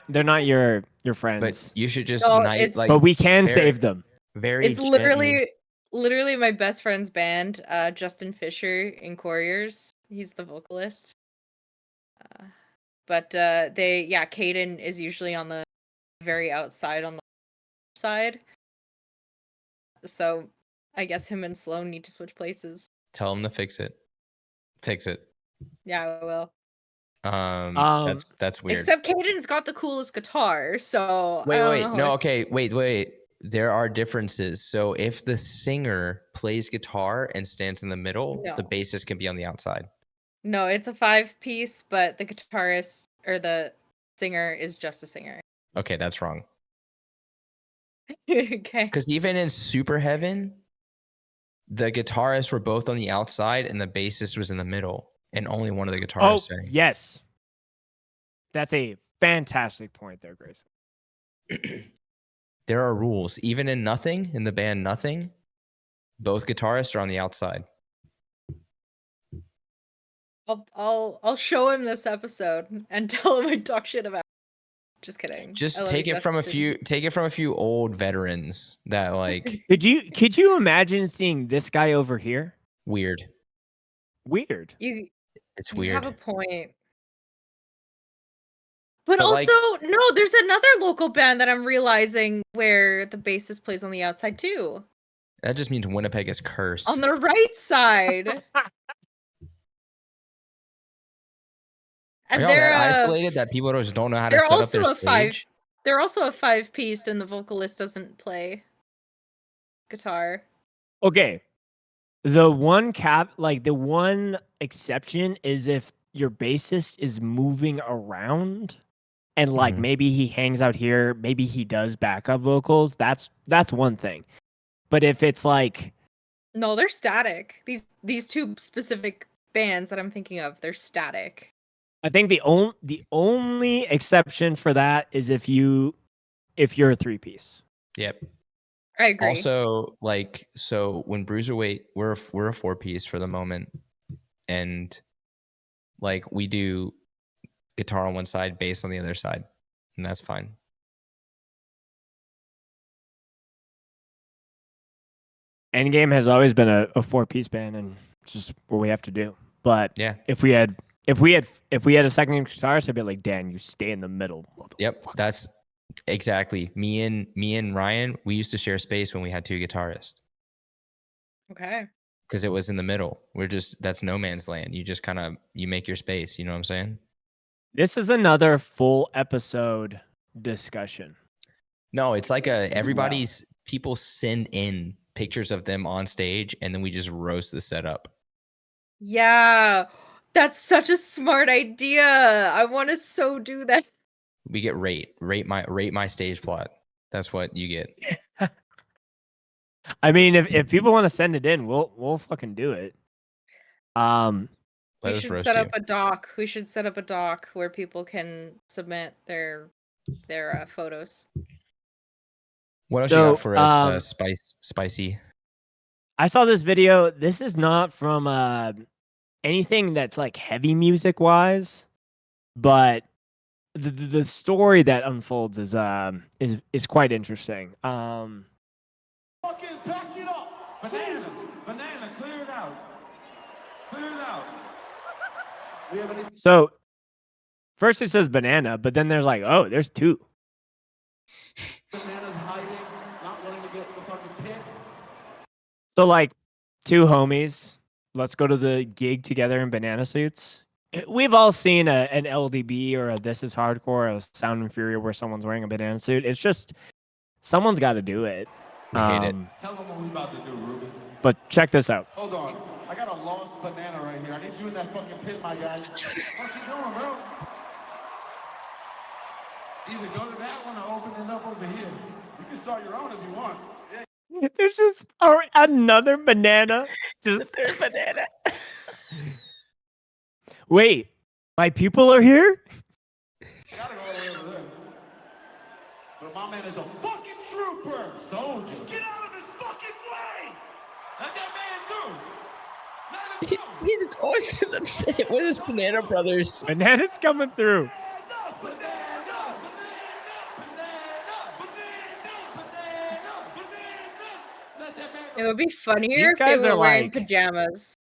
They're not your friends. But you should just No, night it's- like but we can very- save them. very It's gently- literally my best friend's band, Justin Fisher in Couriers. He's the vocalist. But Caden is usually on the very outside on the side. So I guess him and Sloan need to switch places. tell them to fix it. Fix it. Yeah, I will. That's weird. Except Caden's got the coolest guitar, so I Wait, don't wait. know No, if- okay. Wait. There are differences. So if the singer plays guitar and stands in the middle, the No. bassist can be on the outside. No, it's a 5-piece, but the guitarist or the singer is just a singer. Okay, that's wrong. Okay. Because even in Super Heaven, the guitarists were both on the outside and the bassist was in the middle, and only one of the Oh, guitarists sang. yes. That's a fantastic point there, Grace. There are rules. Even in Nothing, in the band Nothing, both guitarists are on the outside. I'll show him this episode and tell him I talk shit about. Just kidding. Just I love take you, it from a Justin. few old veterans that like Could you imagine seeing this guy over here? weird. Weird. It's You weird. have a point. But But, also, like- no, there's another local band that I'm realizing where the bassist plays on the outside too. That just means Winnipeg is cursed. On the right side. Are And y'all that they're isolated that people just don't know how to they're set up their also a stage? they're also a 5-piece and the vocalist doesn't play guitar. Okay. The one exception is if your bassist is moving around and like Mhm. maybe he hangs out here, maybe he does backup vocals. That's one thing. But if it's like No, they're static. These two specific bands that I'm thinking of, they're static. I think the only exception for that is if you're a 3-piece. Yep. I agree. Also, like, so when Bruiserweight, we're a 4-piece for the moment, and like we do guitar on one side, bass on the other side, and that's fine. Endgame has always been a 4-piece band, and it's just what we have to do. But Yeah. if we had a second guitarist, I'd be like, Dan, you stay in the middle. Yep, that's exactly me and Ryan. We used to share space when we had 2 guitarists Okay. because it was in the middle. That's no man's land. You just kind of you make your space. You know what I'm saying? This is another full episode discussion. No, it's like people send in pictures of them on stage, and then we just roast the setup. Yeah. That's such a smart idea. I want to so do that. We get rate my stage plot. That's what you get. I mean, if people want to send it in, we'll fucking do it. Let We us should roast set you. up a doc. We should set up a doc where people can submit their photos. What else So, you got for us, spicy? I saw this video. This is not from anything that's like heavy music wise, but the story that unfolds is quite interesting. Fucking pack it up. Banana, clear it out. Clear it out. We have any So first it says banana, but then there's like, oh, there's 2. bananas hiding, not wanting to get in the fucking pit? So like 2 homies, let's go to the gig together in banana suits. We've all seen an LDB or a This Is Hardcore or a Sound Inferior where someone's wearing a banana suit. It's just someone's got to do it. We hate it. Tell them what we about to do, Ruben. But check this out. Hold on. I got a lost banana right here. I need you in that fucking pit, my guy. What's he doing, bro? Either go to that one or open it up over here. You can start your own if you want. Yeah. There's just another banana. Just There's banana. wait, my people are here? Gotta go all the way over there. But my man is a fucking trooper. Soldier. Get out of his fucking way! Let that man through. Let him go. He's going to the pit with his Banana Brothers. Banana's coming through. It would be funnier These if they guys were are wearing like- pajamas.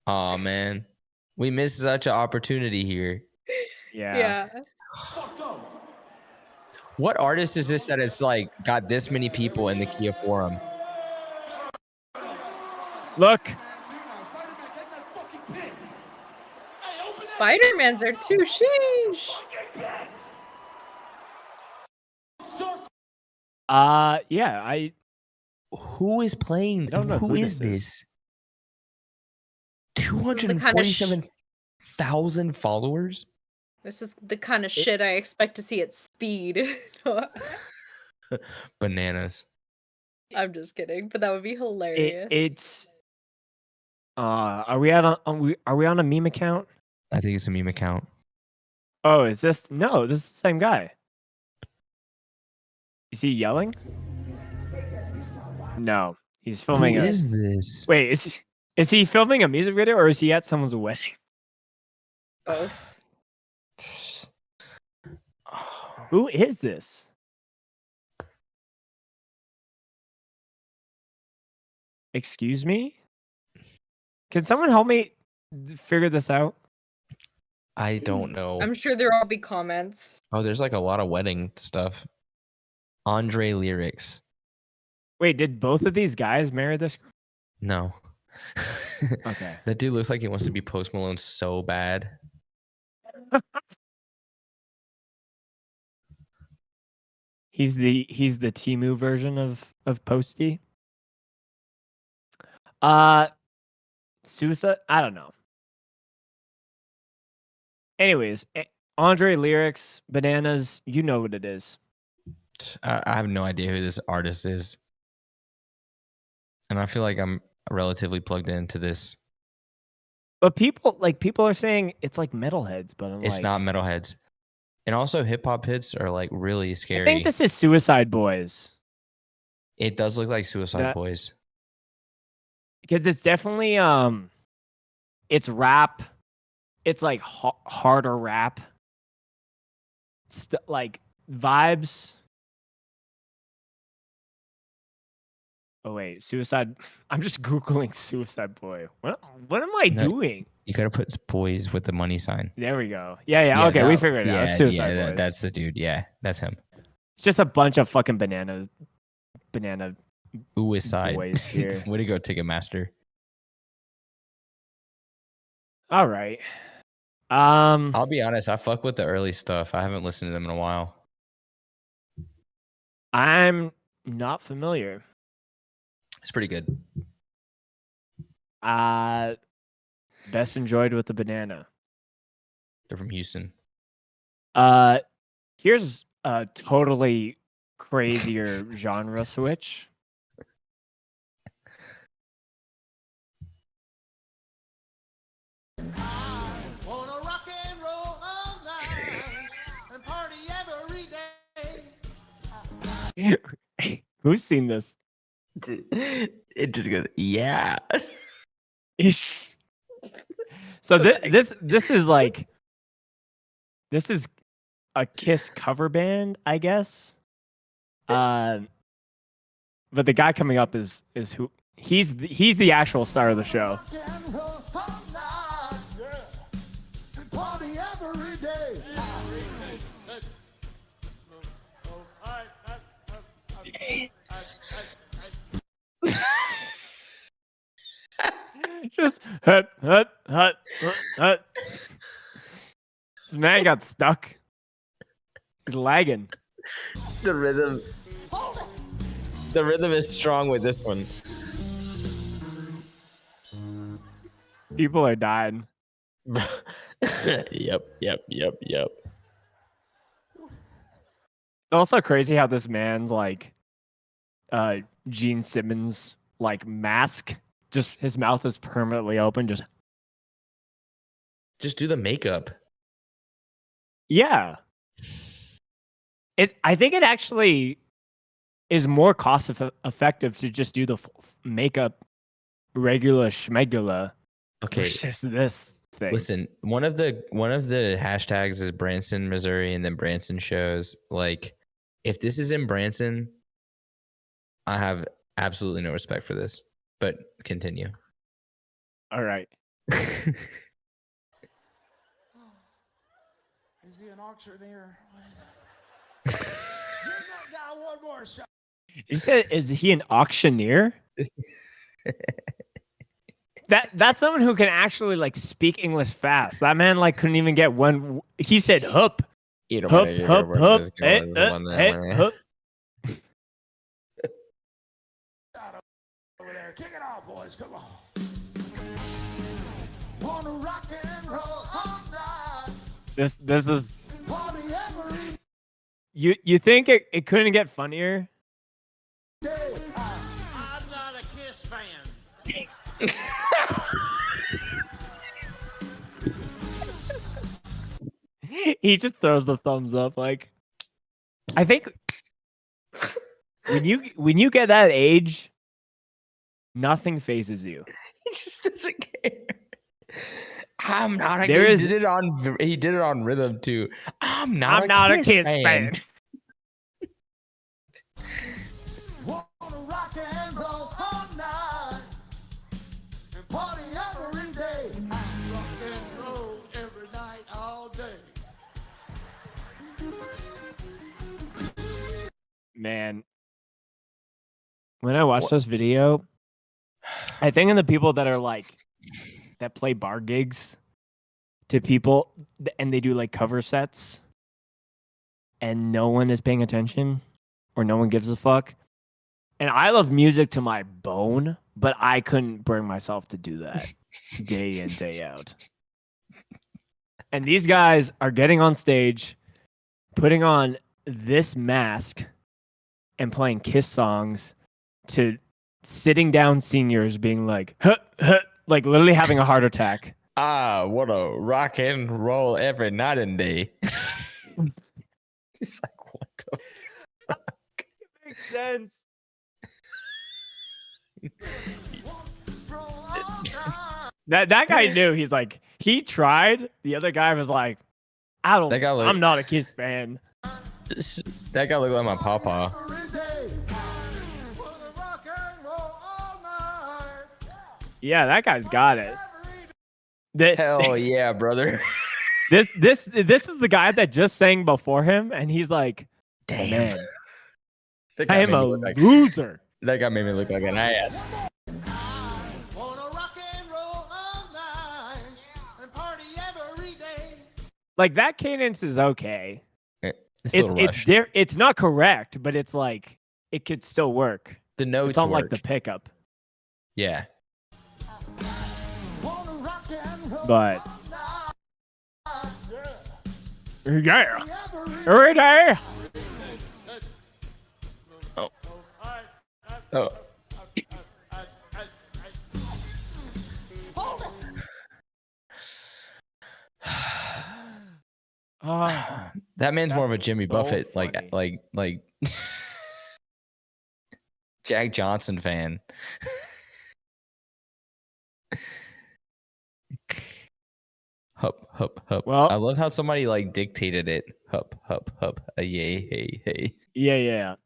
Oh man, we missed such an opportunity here. Yeah. What artist is this that it's like got this many people in the Kia Forum? Look, Spider-Man's there too. Sheesh. yeah, Who is playing? I don't know Who who is this this? This is the kind of 247,000 followers? This is the kind of shit I expect to see at Speed. Bananas. I'm just kidding, but that would be hilarious. it's. Are we on a meme account? I think it's a meme account. Oh, is this? No, this is the same guy. Is he yelling? No, he's filming. Who is this? Wait, is he filming a music video or is he at someone's wedding? Both. Who is this? Excuse me? Can someone help me figure this out? I don't know. I'm sure there'll be comments. Oh, there's like a lot of wedding stuff. Andre Lyrics. Wait, did both of these guys marry this girl? No. Okay. That dude looks like he wants to be Post Malone so bad. He's the Temu version of Posty. Suicide? I don't know. Anyways, Andre Lyrics, Bananas, you know what it is. I have no idea who this artist is. And I feel like I'm relatively plugged into this. But people are saying it's like metalheads, but It's not metalheads. And also hip hop hits are like really scary. I think this is Suicide Boys. It does look like Suicide That- Boys. Because it's definitely it's rap. It's like harder rap. Like vibes. Oh wait, Suicide. I'm just googling Suicide Boy. What am I No. doing? You gotta put boys with the money sign. There we go. Yeah. Okay, we figured it out. It's Suicide Boys. That's the dude. Yeah, that's him. It's just a bunch of fucking banana Suicide boys here. Way to go, Ticketmaster. All right. I'll be honest. I fuck with the early stuff. I haven't listened to them in a while. I'm not familiar. It's pretty good. Best enjoyed with the banana. They're from Houston. Here's a totally crazier genre switch. Wanna rock and roll all night and party every day. Who's seen this? It just goes, yeah. So this is like this is a Kiss cover band, I guess. But the guy coming up is who he's the actual star of the show. Rock and roll all night, and party every day. Just hut. This man got stuck. He's lagging. The rhythm is strong with this one. People are dying. Yep. It's also crazy how this man's like Gene Simmons like mask, just his mouth is permanently open. Just do the makeup. Yeah. I think it actually is more cost effective to just do the makeup regular schmegula Okay. versus this thing. Listen, one of the hashtags is Branson, Missouri, and then Branson shows. Like, if this is in Branson, I have absolutely no respect for this. But continue. All right. Is he an auctioneer? You got one more shot. You said, is he an auctioneer? That's someone who can actually like speak English fast. That man like couldn't even get one. He said hup, hup, hey, hup. Over there, kick it off, boys. Come on. Wanna rock and roll all night, This is party every you think it couldn't get funnier? day. I'm not a Kiss fan. He just throws the thumbs up. Like, I think when you get that age, nothing phases you. He just doesn't care. I'm not a There he is- did it on rhythm too. I'm not a Kiss Kiss fan. Wanna rock and roll all night and party every day. Rock and roll every night, all day. Man, when I watch this video, I think of the people that are like that play bar gigs to people and they do like cover sets and no one is paying attention or no one gives a fuck. And I love music to my bone, but I couldn't bring myself to do that day in, day out. And these guys are getting on stage, putting on this mask and playing Kiss songs to sitting down seniors being like, huh, huh, like literally having a heart attack. Ah, what a rock and roll every night and day. He's like, what the Makes sense. That guy knew. He's like, he tried. The other guy was like, That guy I'm not a Kiss fan. That guy looked like my papa. Yeah, that guy's got it. That, Hell yeah, brother. this is the guy that just sang before him, and he's like, Damn. man, That I guy am made a me look like loser. that guy made me look like an ass. Like that cadence is okay. It's a little rushed. It's not correct, but it's like it could still work. The notes It's on work. like the pickup, Yeah. but yeah, every day. Oh. Ah, That man's more of a That's Jimmy so Buffett, funny. like Jack Johnson fan. Hup, hup, hup. Well- I love how somebody like dictated it. Hup, hup, hup. Yay, hey, hey. yeah.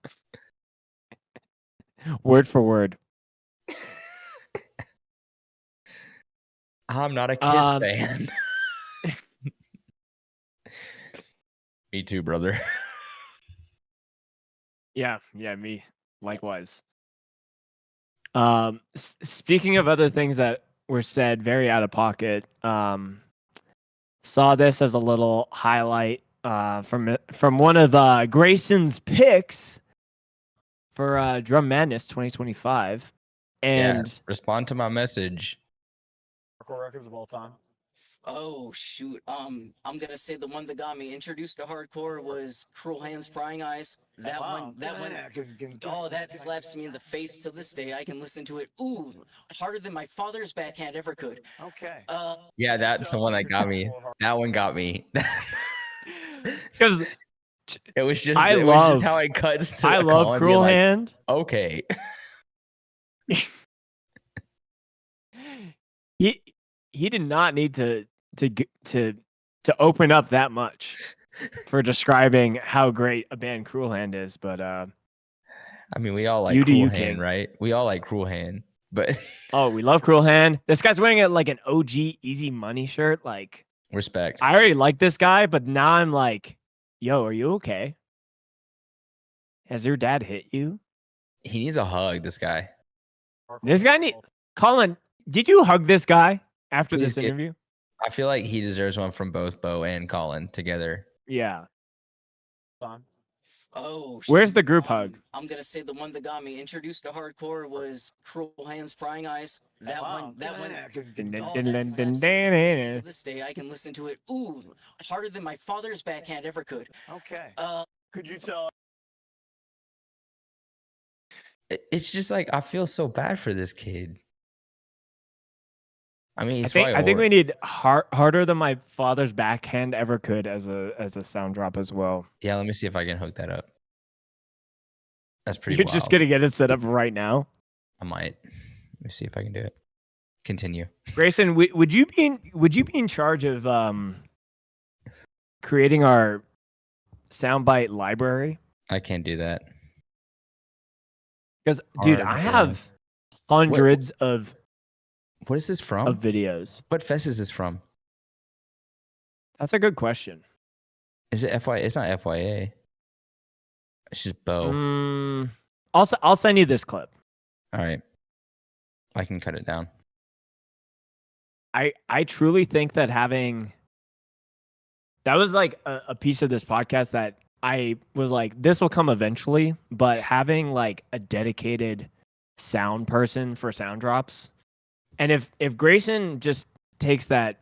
Word for word. I'm not a Kiss Um, fan. Me too, brother. Yeah, me likewise. Speaking of other things that were said very out of pocket, saw this as a little highlight from one of Grayson's picks for Drum Madness 2025, and Yeah, respond to my message. Records of all time. Oh shoot. I'm gonna say the one that got me introduced to hardcore was Cruel Hands, Prying Eyes. That one. Oh, that slaps me in the face till this day. I can listen to it. Ooh, harder than my father's backhand ever could. Okay. Yeah, that's the one that got me. That one got me. because It was just I it was love- just how it cuts to I Colin love being Cruel like, Hand. Okay. He did not need to open up that much for describing how great a band Cruel Hand is, but I mean, we all like You do Cruel you, Hand, King. right? We all like Cruel Hand, but oh, we love Cruel Hand. This guy's wearing like an OG Easy Money shirt. Like, respect. I already like this guy, but now I'm like, yo, are you okay? Has your dad hit you? He needs a hug, this guy. This guy Colin, did you hug this guy after Please this get- interview? I feel like he deserves one from both Bo and Colin together. Yeah. Oh Where's shoot. the group hug? I'm gonna say the one that got me introduced to hardcore was Cruel Hands, Prying Eyes. That one. Oh, that slaps me in the face till this day. I can listen to it. Ooh, harder than my father's backhand ever could. Okay. Could you tell? It's just like I feel so bad for this kid. I mean, he's I think we need harder than my father's backhand ever could as a sound drop as well. Yeah, let me see if I can hook that up. That's pretty You're wild. just gonna get it set up right now. I might. Let me see if I can do it. Continue. Grayson, would you be in charge of creating our soundbite library? I can't do that. Because dude, I have hundreds of What is this from? videos. What fest is this from? That's a good question. Is it FY? It's not FYA. It's just Bo. I'll send you this clip. All right. I can cut it down. I truly think that that was like a piece of this podcast that I was like, this will come eventually, but having like a dedicated sound person for sound drops. And if Grayson just takes that,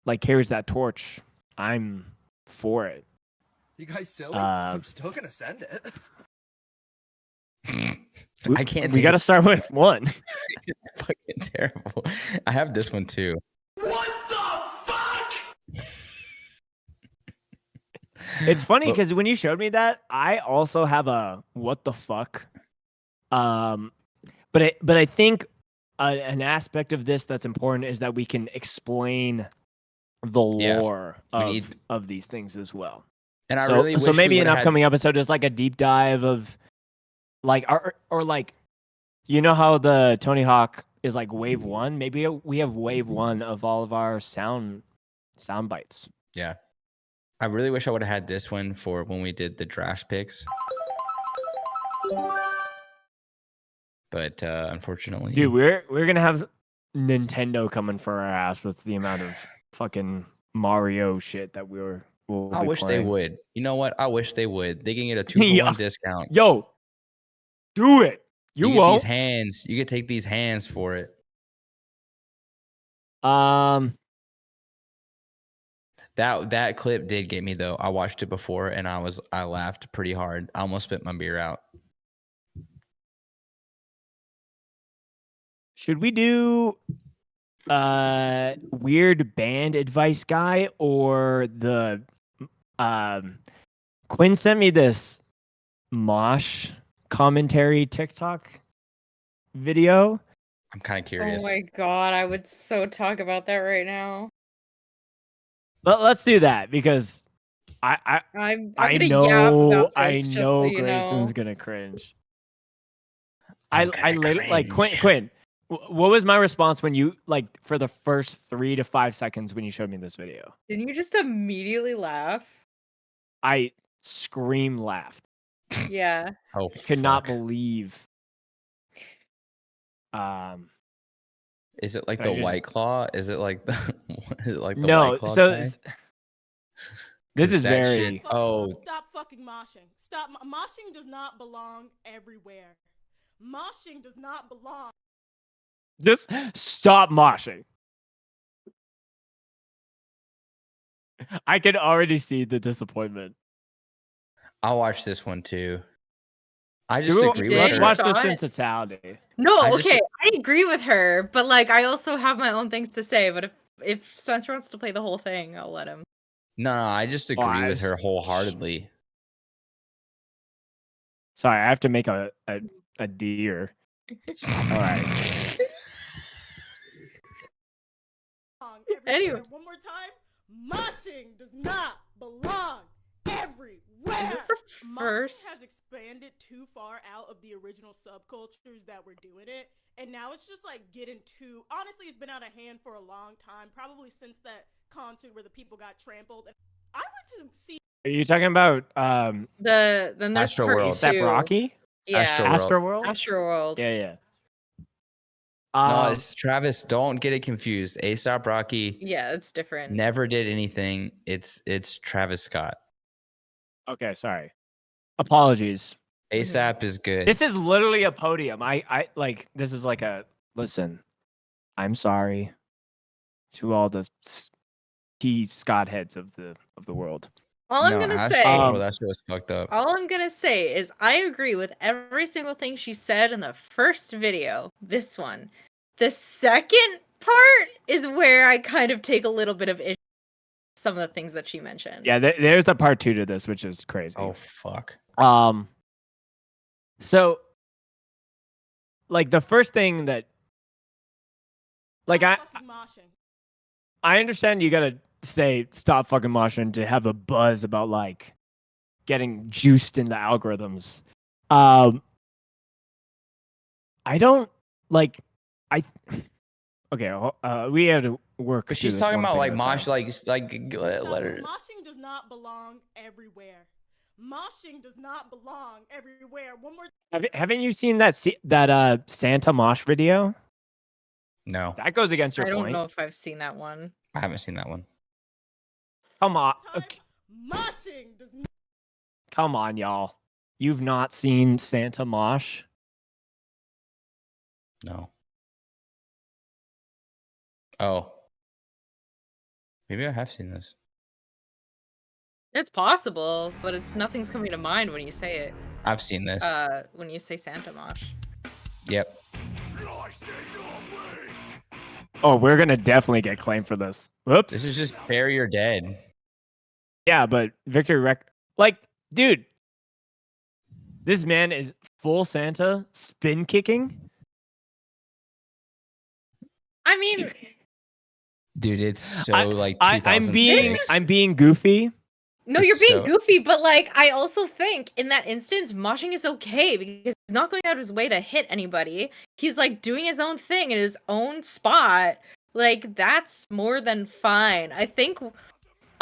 like carries that torch, I'm for it. You guys silly? I'm still gonna send it. I can't. We got to start with one. It's fucking terrible. I have this one too. What the fuck? It's funny But- because when you showed me that, I also have a what the fuck. But I think an aspect of this that's important is that we can explain the Yeah, lore we of these things as well. And I So really wish maybe we an would have had. upcoming episode is like a deep dive of like or like, you know how the Tony Hawk is like wave 1? Maybe we have wave 1 of all of our sound bites. Yeah, I really wish I would have had this one for when we did the draft picks. But unfortunately, Dude, we're gonna have Nintendo coming for our ass with the amount of fucking Mario shit that we'll I be wish playing. they would. You know what? I wish they would. They can get a 2-for-1 Yeah. discount. Yo, do it. You get won't. these hands. You could take these hands for it. That clip did get me though. I watched it before and I laughed pretty hard. I almost spit my beer out. Should we do weird band advice guy or the Quinn sent me this mosh commentary TikTok video. I'm kind of curious. Oh my god, I would so talk about that right now. But let's do that because I'm I gonna know yap about I this, just know so you Grayson's know. gonna cringe. I'm I gonna literally like cringe. Quinn. What was my response when you like for the first 3 to 5 seconds when you showed me this video? Didn't you just immediately laugh? I scream laughed. Yeah. Oh, Could not fuck. believe. Is it like I the just- White Claw? Is it like the the no. White Claw So guy? this 'Cause is that very. shit- Oh, Stop fucking moshing. Stop. Moshing does not belong everywhere. Moshing does not belong. Just stop moshing. I can already see the disappointment. I'll watch this one too. I Dude, just agree with let's her. watch Saw this it? in totality. No, I just- okay, I agree with her, but like I also have my own things to say. But if Spencer wants to play the whole thing, I'll let him. No, I just agree I with her s- wholeheartedly. Sorry, I have to make a deer. All right. Everywhere. Anyway. One more time. Moshing does not belong everywhere. Is this the Moshing first? has expanded too far out of the original subcultures that were doing it, and now it's just like getting too. Honestly, it's been out of hand for a long time, probably since that concert where the people got trampled. And I went to see. Are you talking about Then there's Astro part World. ASAP two. Rocky? Yeah, Astro World. Astroworld? Astroworld. Yeah. No, it's Travis. Don't get it confused. ASAP Rocky Yeah, it's different. never did anything. It's Travis Scott. Okay, sorry. Apologies. ASAP is good. This is literally a podium. I like this is like a listen. I'm sorry to all the T Scott heads of the world. All I'm gonna Astro say. World, that shit was fucked up. All I'm gonna say is I agree with every single thing she said in the first video. This one. The second part is where I kind of take a little bit of issue with some of the things that she mentioned. Yeah, there's a part 2 to this, which is crazy. Oh fuck. So like the first thing that like Stop fucking moshing. I understand you gotta say stop fucking moshing to have a buzz about like getting juiced in the algorithms. I don't like okay, we had to work. But through she's this talking one about thing like at a mosh, time. let her. Moshing does not belong everywhere. Moshing does not belong everywhere. One more. Haven't you seen that Santa mosh video? No, That goes against your I don't point. know if I've seen that one. I haven't seen that one. Come on, time. Moshing does not. come on, y'all. You've not seen Santa mosh? No. Oh. Maybe I have seen this. It's possible, but nothing's coming to mind when you say it. I've seen this. When you say Santa Mosh. Yep. Oh, we're gonna definitely get claimed for this. Whoops. This is just Bury or Dead. Yeah, but Victor like, dude, this man is full Santa spin kicking I mean, Dude, it's so I- like I'm 2000s. being This is- I'm being goofy. no, It's you're being so- goofy, but like I also think in that instance, moshing is okay because he's not going out of his way to hit anybody. He's like doing his own thing in his own spot. Like that's more than fine. I think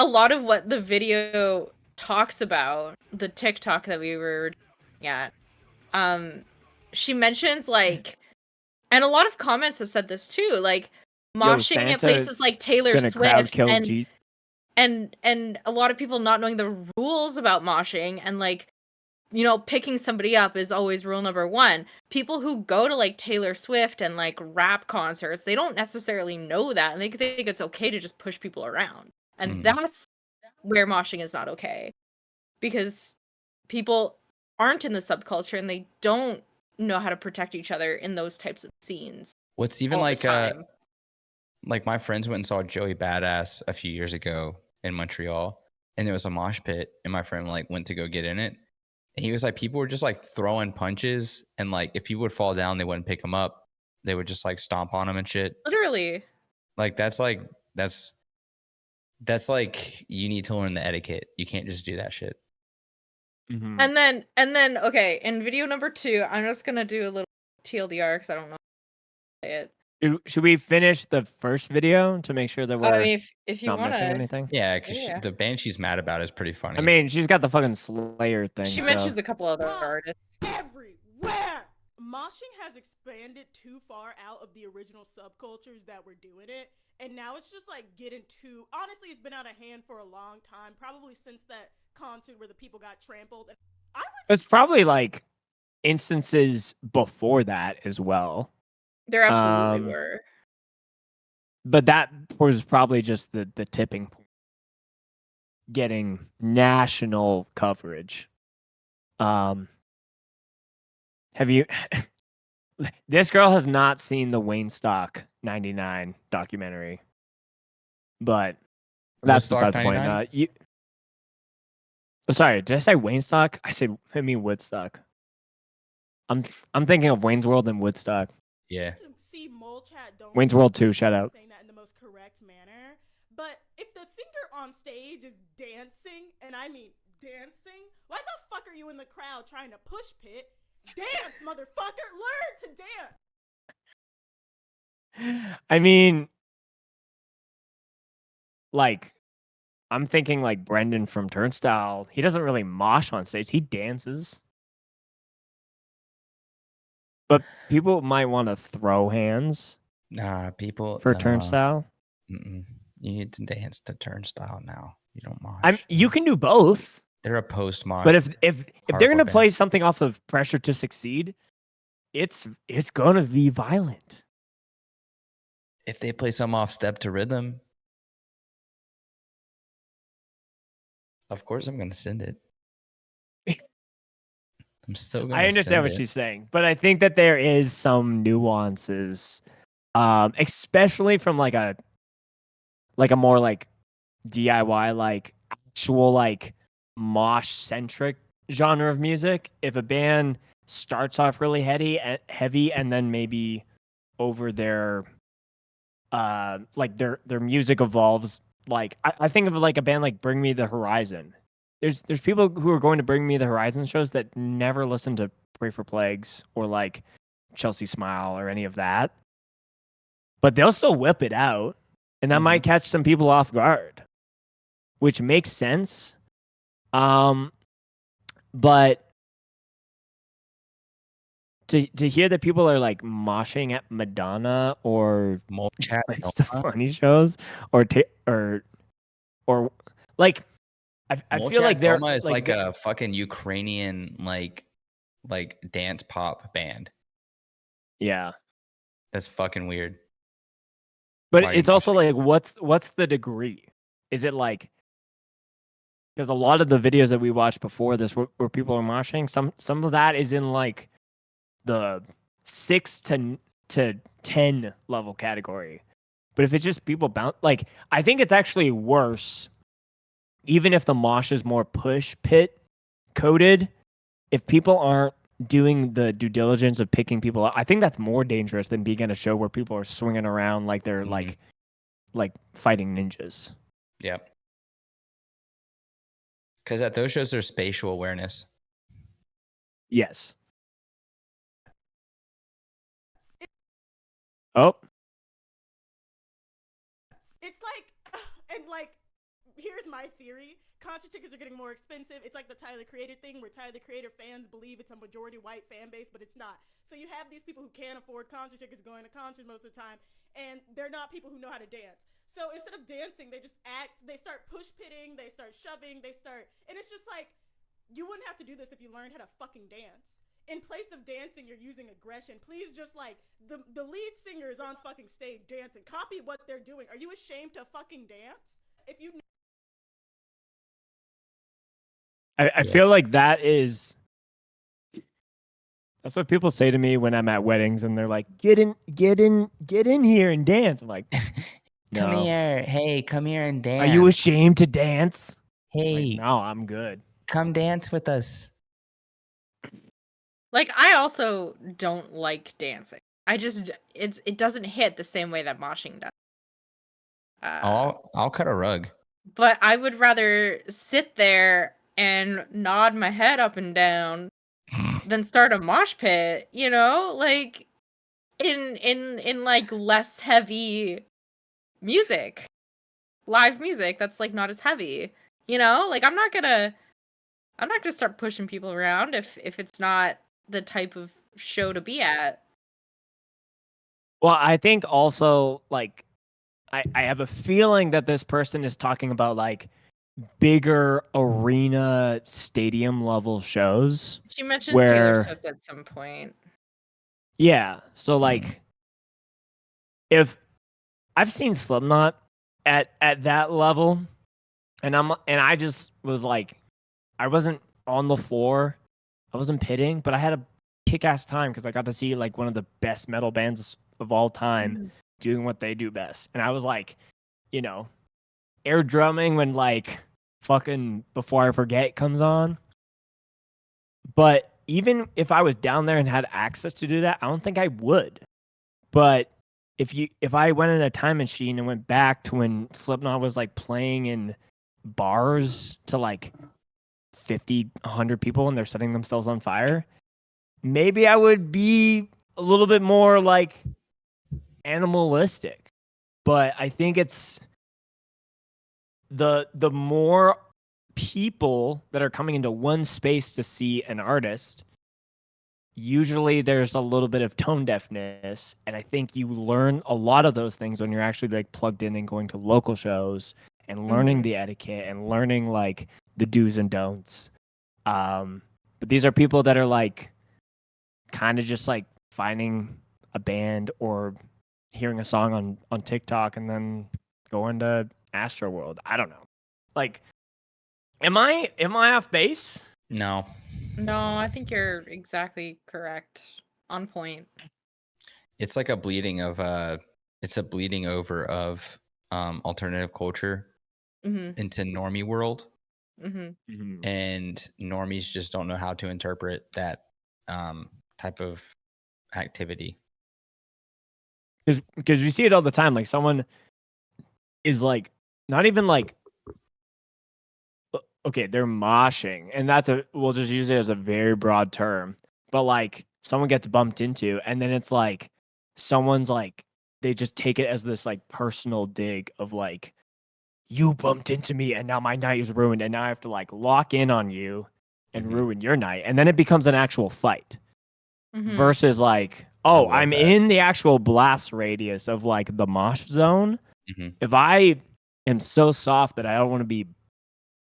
a lot of what the video talks about, the TikTok that we were looking at, she mentions like, and a lot of comments have said this too, like moshing at Santa places like Taylor Gonna crowd Swift kill and G. and a lot of people not knowing the rules about moshing and like, you know, picking somebody up is always rule number one. People who go to like Taylor Swift and like rap concerts, they don't necessarily know that, and they think it's okay to just push people around, and that's where moshing is not okay, because people aren't in the subculture and they don't know how to protect each other in those types of scenes. What's even all the like time. like my friends went and saw Joey Badass a few years ago in Montreal, and there was a mosh pit, and my friend like went to go get in it, and he was like, people were just like throwing punches, and like if people would fall down, they wouldn't pick them up, they would just like stomp on them and shit. Literally. Like that's like you need to learn the etiquette. You can't just do that shit. Mhm. And then okay, in video number 2, I'm just gonna do a little TLDR because I don't know how to say it. Should we finish the first video to make sure that we're I mean, if you not want missing to, anything? Yeah, because Yeah. the band she's mad about is pretty funny. I mean, she's got the fucking Slayer thing. she so. mentions a couple other artists. Everywhere! Moshing has expanded too far out of the original subcultures that were doing it, and now it's just like getting too. Honestly, it's been out of hand for a long time, probably since that concert where the people got trampled. And I would It's probably like instances before that as well. There absolutely Um, were. But that was probably just the tipping point. Getting national coverage. Have you this girl has not seen the Wayne Stock 99 documentary. But that's Woodstock besides the point. 99? Sorry, did I say Wayne Stock? I mean Woodstock. I'm thinking of Wayne's World and Woodstock. Yeah. see Mole Chat don't Wayne's World 2, shout out. saying that in the most correct manner. But if the singer on stage is dancing, and I mean dancing, why the fuck are you in the crowd trying to push pit? Dance, motherfucker! Learn to dance! I mean, like, I'm thinking like Brendan from Turnstile. He doesn't really mosh on stage. He dances. But people might want to throw hands Nah, people for nah. Turnstile. You need to dance to Turnstile now. You don't mosh. You can do both. They're a post mosh. But if they're gonna band. play something off of Pressure to Succeed, it's gonna be violent. If they play some off Step to Rhythm, of course I'm gonna send it. I'm still gonna I understand send what it. she's saying, but I think that there is some nuances, especially from like a more like DIY, like actual like mosh centric genre of music. If a band starts off really heavy and then maybe over their like their music evolves, like I think of like a band like Bring Me the Horizon. There's people who are going to Bring Me the Horizon shows that never listen to Pray for Plagues or like Chelsea Smile or any of that, but they'll still whip it out, and that might catch some people off guard, which makes sense. But to hear that people are like moshing at Madonna or Mole Chat like Noma. Stefani shows or like I Mole feel Chat like they're Noma is like they- a fucking Ukrainian like dance pop band. yeah. That's fucking weird. But Why are you it's also moshing? like, what's the degree? Is it like, because a lot of the videos that we watched before this where people are moshing, some of that is in like the 6 to 10 level category. But if it's just people bounce, like I think it's actually worse, even if the mosh is more push pit coded. If people aren't doing the due diligence of picking people up. I think that's more dangerous than being in a show where people are swinging around like they're like fighting ninjas. Yep. Because at those shows, there's spatial awareness. Yes. Oh. It's like, and like, here's my theory. Concert tickets are getting more expensive. It's like the Tyler the Creator thing, where Tyler the Creator fans believe it's a majority white fan base, but it's not. So you have these people who can't afford concert tickets going to concerts most of the time, and they're not people who know how to dance. So instead of dancing, they just act. They start push pitting. They start shoving. And it's just like, you wouldn't have to do this if you learned how to fucking dance. In place of dancing, you're using aggression. Please just like the lead singer is on fucking stage dancing. Copy what they're doing. Are you ashamed to fucking dance? If you I feel like that's what people say to me when I'm at weddings and they're like, get in here and dance. I'm like, Come no. here. Hey, come here and dance. Are you ashamed to dance? Hey, Like, no, I'm good. come dance with us. Like, I also don't like dancing. It doesn't hit the same way that moshing does. I'll cut a rug. But I would rather sit there and nod my head up and down than start a mosh pit, you know? Like in like less heavy music. Live music that's like not as heavy. You know? Like I'm not gonna start pushing people around if it's not the type of show to be at. Well, I think also like I have a feeling that this person is talking about like bigger arena stadium level shows. She mentions Taylor where Swift at some point. Yeah. So like if I've seen Slipknot at that level and I just was like I wasn't on the floor. I wasn't pitting, but I had a kick-ass time because I got to see like one of the best metal bands of all time doing what they do best. And I was like, you know, air drumming when like fucking Before I Forget comes on. But even if I was down there and had access to do that, I don't think I would. But if I went in a time machine and went back to when Slipknot was like playing in bars to like 50, 100 people and they're setting themselves on fire, maybe I would be a little bit more like animalistic. But I think it's the more people that are coming into one space to see an artist, usually there's a little bit of tone deafness, and I think you learn a lot of those things when you're actually like plugged in and going to local shows and learning the etiquette and learning like the do's and don'ts. But these are people that are like kind of just like finding a band or hearing a song on TikTok and then going to Astroworld. I don't know. Like, am I off base? No. No, I think you're exactly correct. On point. It's like a bleeding over of alternative culture into normie world. And normies just don't know how to interpret that type of activity. Because we see it all the time. Like someone is like not even like okay, they're moshing, and we'll just use it as a very broad term. But like someone gets bumped into, and then it's like someone's like they just take it as this like personal dig of like you bumped into me, and now my night is ruined, and now I have to like lock in on you and ruin your night, and then it becomes an actual fight. Versus like, oh, I'm in the actual blast radius of like the mosh zone. If I am so soft that I don't want to be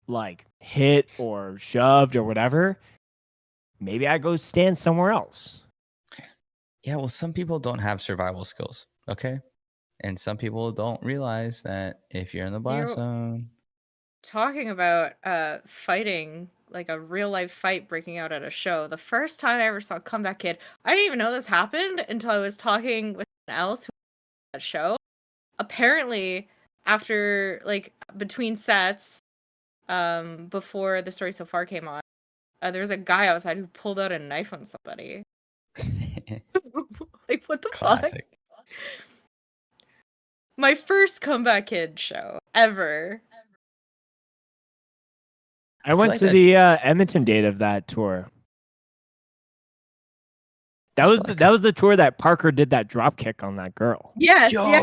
like hit or shoved or whatever, maybe I go stand somewhere else. Yeah, well, some people don't have survival skills, okay? And some people don't realize that if you're in the blast zone. Talking about fighting, like a real life fight breaking out at a show. The first time I ever saw Comeback Kid, I didn't even know this happened until I was talking with someone else who was at that show. Apparently, after like between sets, before the story so far came on, there's a guy outside who pulled out a knife on somebody. Like, what the Classic. fuck? My first Comeback Kid show ever. I went like to that- the Edmonton date of that tour. That was like that was the tour that Parker did that drop kick on that girl. Yes, Yo! yeah,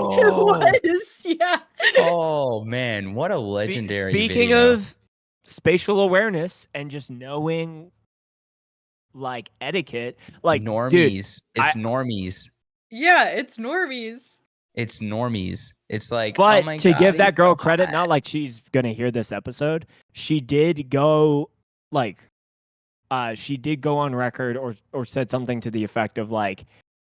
it was. Yeah. Oh man, what a legendary Speaking video. of spatial awareness and just knowing like etiquette, like normies. dude, It's I- normies. Yeah, it's normies. It's normies. It's like, but oh my to God, give that he's girl so credit, hot. not like she's gonna hear this episode, she did go like she did go on record or said something to the effect of like,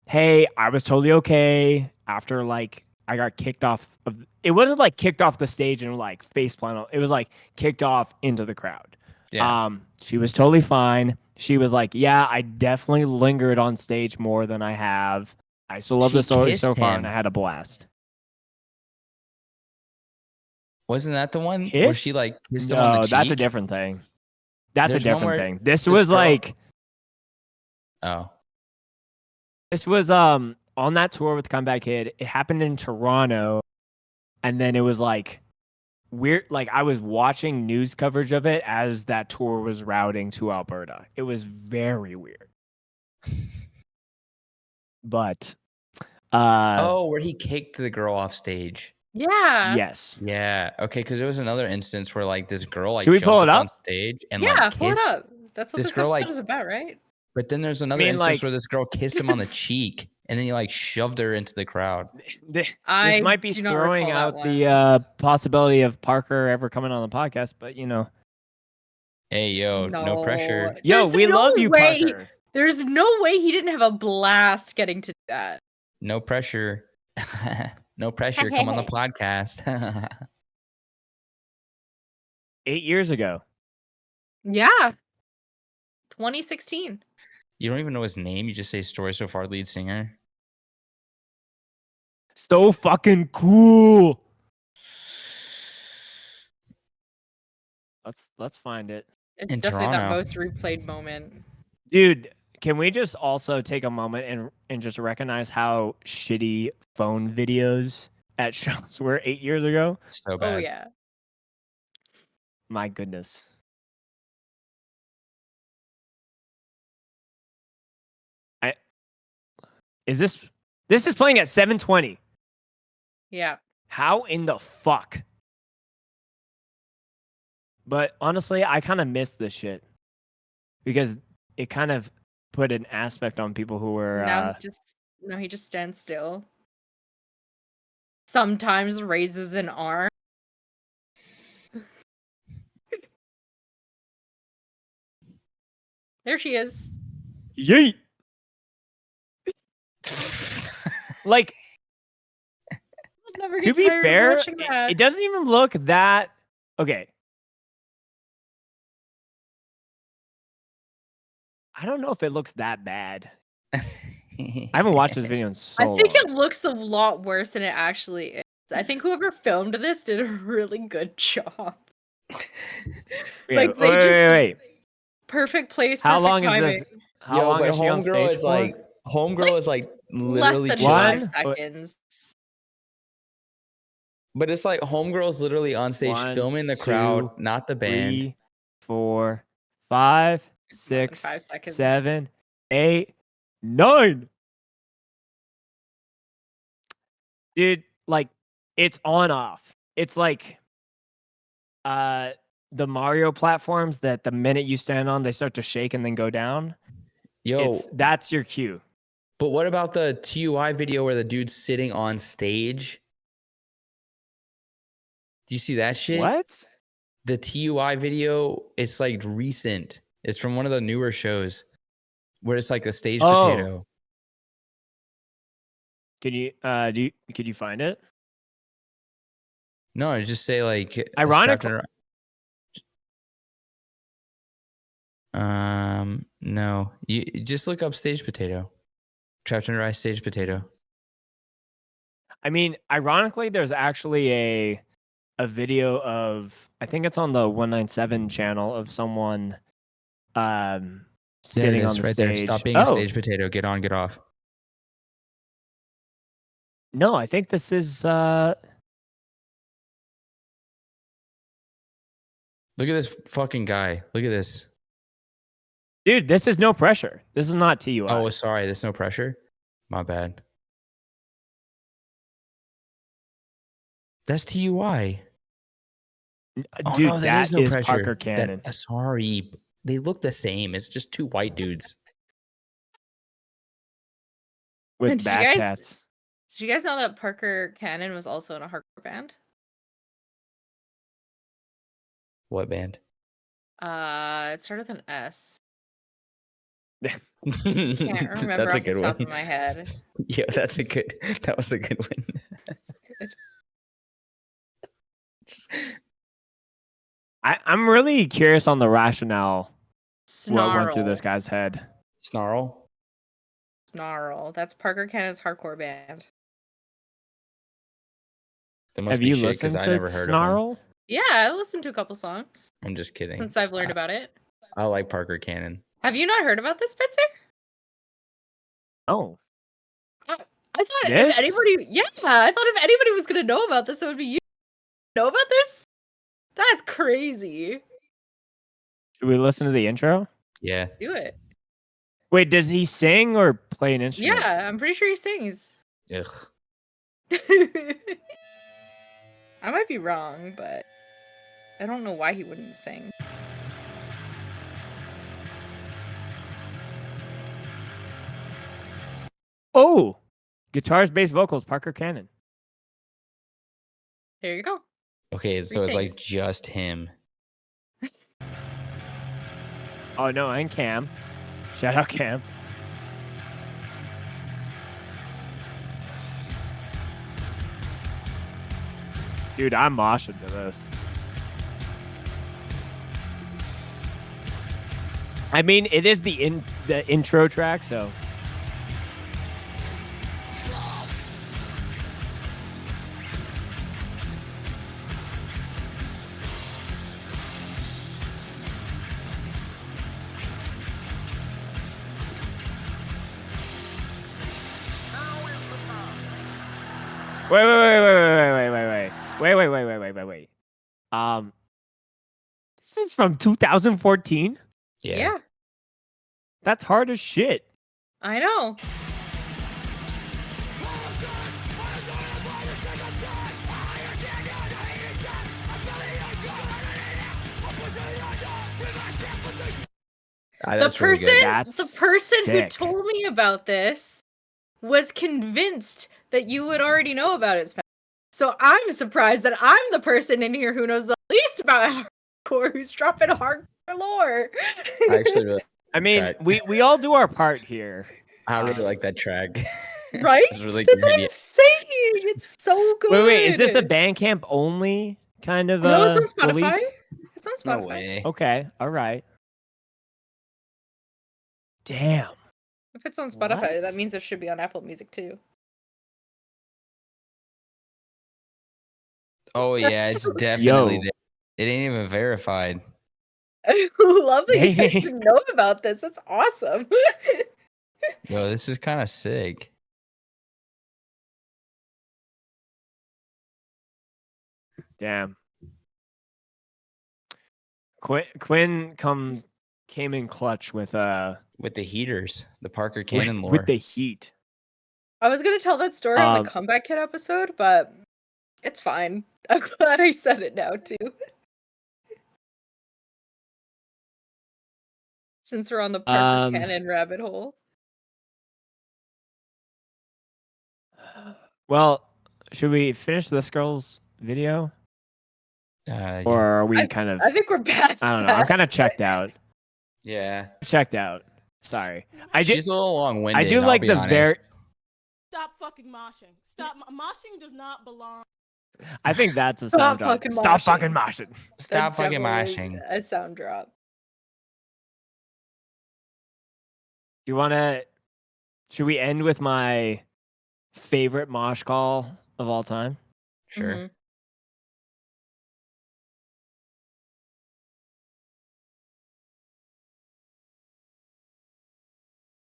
hey, I was totally okay after like I got kicked off of it wasn't like kicked off the stage and like face plant. It was like kicked off into the crowd. Yeah. She was totally fine. She was like, yeah, I definitely lingered on stage more than I have. I still love She the story kissed so far, him. and I had a blast. Wasn't that the one where Kiss? she like kissed him on the No, cheek? that's a different thing. That's There's a one different where thing. This this was girl- like Oh. this was on that tour with Comeback Kid. It happened in Toronto, and then it was like weird. Like I was watching news coverage of it as that tour was routing to Alberta. It was very weird. But Oh, where he kicked the girl off stage. Yeah. yes. Yeah. Okay, because there was another instance where like this girl like Should we jumped pull it on up? stage and Yeah, like pull it kissed. up. That's what this this girl, episode like- is about, right? But then there's another mean, instance like- where this girl kissed him on the cheek and then he like shoved her into the crowd. This I might be do not throwing recall that out the possibility of Parker ever coming on the podcast, but you know. Hey yo, no pressure. Yo, There's we no love you, way- Parker. There's no way he didn't have a blast getting to do that. No pressure. No pressure. Come on the podcast. 8 years ago. Yeah. 2016. You don't even know his name. You just say Story So Far lead singer. So fucking cool. Let's find it. It's In definitely that Toronto. most replayed moment. Dude, can we just also take a moment and just recognize how shitty phone videos at shows were 8 years ago? So bad. Oh yeah. My goodness. This is playing at 7:20. Yeah. How in the fuck? But honestly, I kind of miss this shit because it kind of put an aspect on people who were Now he just stands still. Sometimes raises an arm. There she is. yeet. Like, I'll never to get be tired of fair, watching that. it doesn't even look that okay. I don't know if it looks that bad. I haven't watched this video in so I think long. it looks a lot worse than it actually is. I think whoever filmed this did a really good job. Yeah, like, they just- wait. Perfect place, How perfect long timing. is this? How long is she on stage is for? like homegirl is like Less literally than chilling. 5 One? seconds. But it's like homegirl's literally on stage One, filming the crowd, two, not the band. 3, 4, 5, More than 6, 5 seconds. 7, 8, 9. Dude, like it's on off. It's like the Mario platforms that the minute you stand on, they start to shake and then go down. Yo, That's your cue. but what about the TUI video where the dude's sitting on stage? Do you see that shit? What? The TUI video, it's like recent. It's from one of the newer shows where it's like a stage Oh. potato. Can you could you find it? No, I just say like it's Ironic- trapped in no. You just look up stage potato. Trapped under ice stage potato. I mean, ironically, there's actually a video of I think it's on the 197 channel of someone sitting it on is, the right stage. there. Stop being a stage potato. Get on, get off. No, I think this is. Look at this fucking guy. Look at this. Dude, this is no pressure. This is not TUI. Oh, sorry. There's no pressure. My bad. That's TUI. Oh, dude, no, that is no pressure. Parker Cannon. Sorry. They look the same. It's just two white dudes. With Did you back guys- tats. Did you guys know that Parker Cannon was also in a hardcore band? What band? It started with an S. Can't remember That's a off the good top one. of my head. Yeah, that was a good one. That's good. I'm really curious on the rationale. What went through Snarl. this guy's head? Snarl? Snarl. That's Parker Cannon's hardcore band. That must Have be you shit because listened I to never heard of Snarl? Yeah, I listened to a couple songs him. I'm just kidding. since I've learned about it. I like Parker Cannon. Have you not heard about this, Spencer? Oh, I thought This? if anybody, I thought if anybody was gonna know about this, it would be you. Know about this? That's crazy. should we listen to the intro? Yeah. Do it. Wait, does he sing or play an instrument? Yeah, I'm pretty sure he sings. Ugh. I might be wrong, but I don't know why he wouldn't sing. Oh, guitars, bass, vocals, Parker Cannon. There you go. Okay, so Three it's like things. just him. Oh no, and Cam. Shout out Cam. Dude, I'm moshing to this. I mean, it is the intro track, so. Wait. This is from 2014? Yeah, That's hard as shit. I know. The That's really person, good. That's the person who sick. told me about this was convinced that you would already know about it, Spencer. So I'm surprised that I'm the person in here who knows the least about hardcore, who's dropping hardcore lore. I actually really, I mean, track. we all do our part here. I really like that track. Right? It's really That's what good, I'm yeah. saying. It's so good. Wait, is this a Bandcamp only kind of No, it's on Spotify. release? It's on No Spotify. way. Okay, all right. Damn. If it's on Spotify, What? that means it should be on Apple Music too. Oh yeah, it's definitely Yo. there. It ain't even verified. Love that you guys Dang. didn't know about this. That's awesome. Yo, this is kind of sick. Damn. Quinn came in clutch with With the heaters, the Parker Cannon lore. with the heat. I was gonna tell that story on Um, the Comeback Kid episode, but it's fine. I'm glad I said it now too. Since we're on the Parker Cannon rabbit hole. Well, should we finish this girl's video? Yeah. Or are we kind of I think we're past I don't know. that. I'm kind of checked out. Yeah. Checked out. Sorry. She's a little long-winded. I do I'll like be the honest. very Stop fucking moshing. Stop. Moshing does not belong. I think that's a Stop sound drop. fucking Stop moshing. fucking moshing. Stop That's fucking definitely mashing. a sound drop. Do you want to should we end with my favorite mosh call of all time? Sure. Mhm.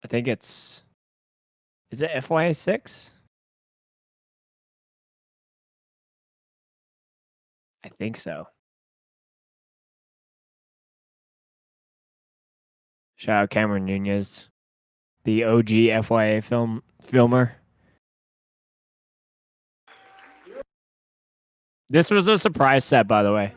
think it's. Is it FYA 6? I think so. Shout out Cameron Nunez, the OG FYA filmer. This was a surprise set, by the way.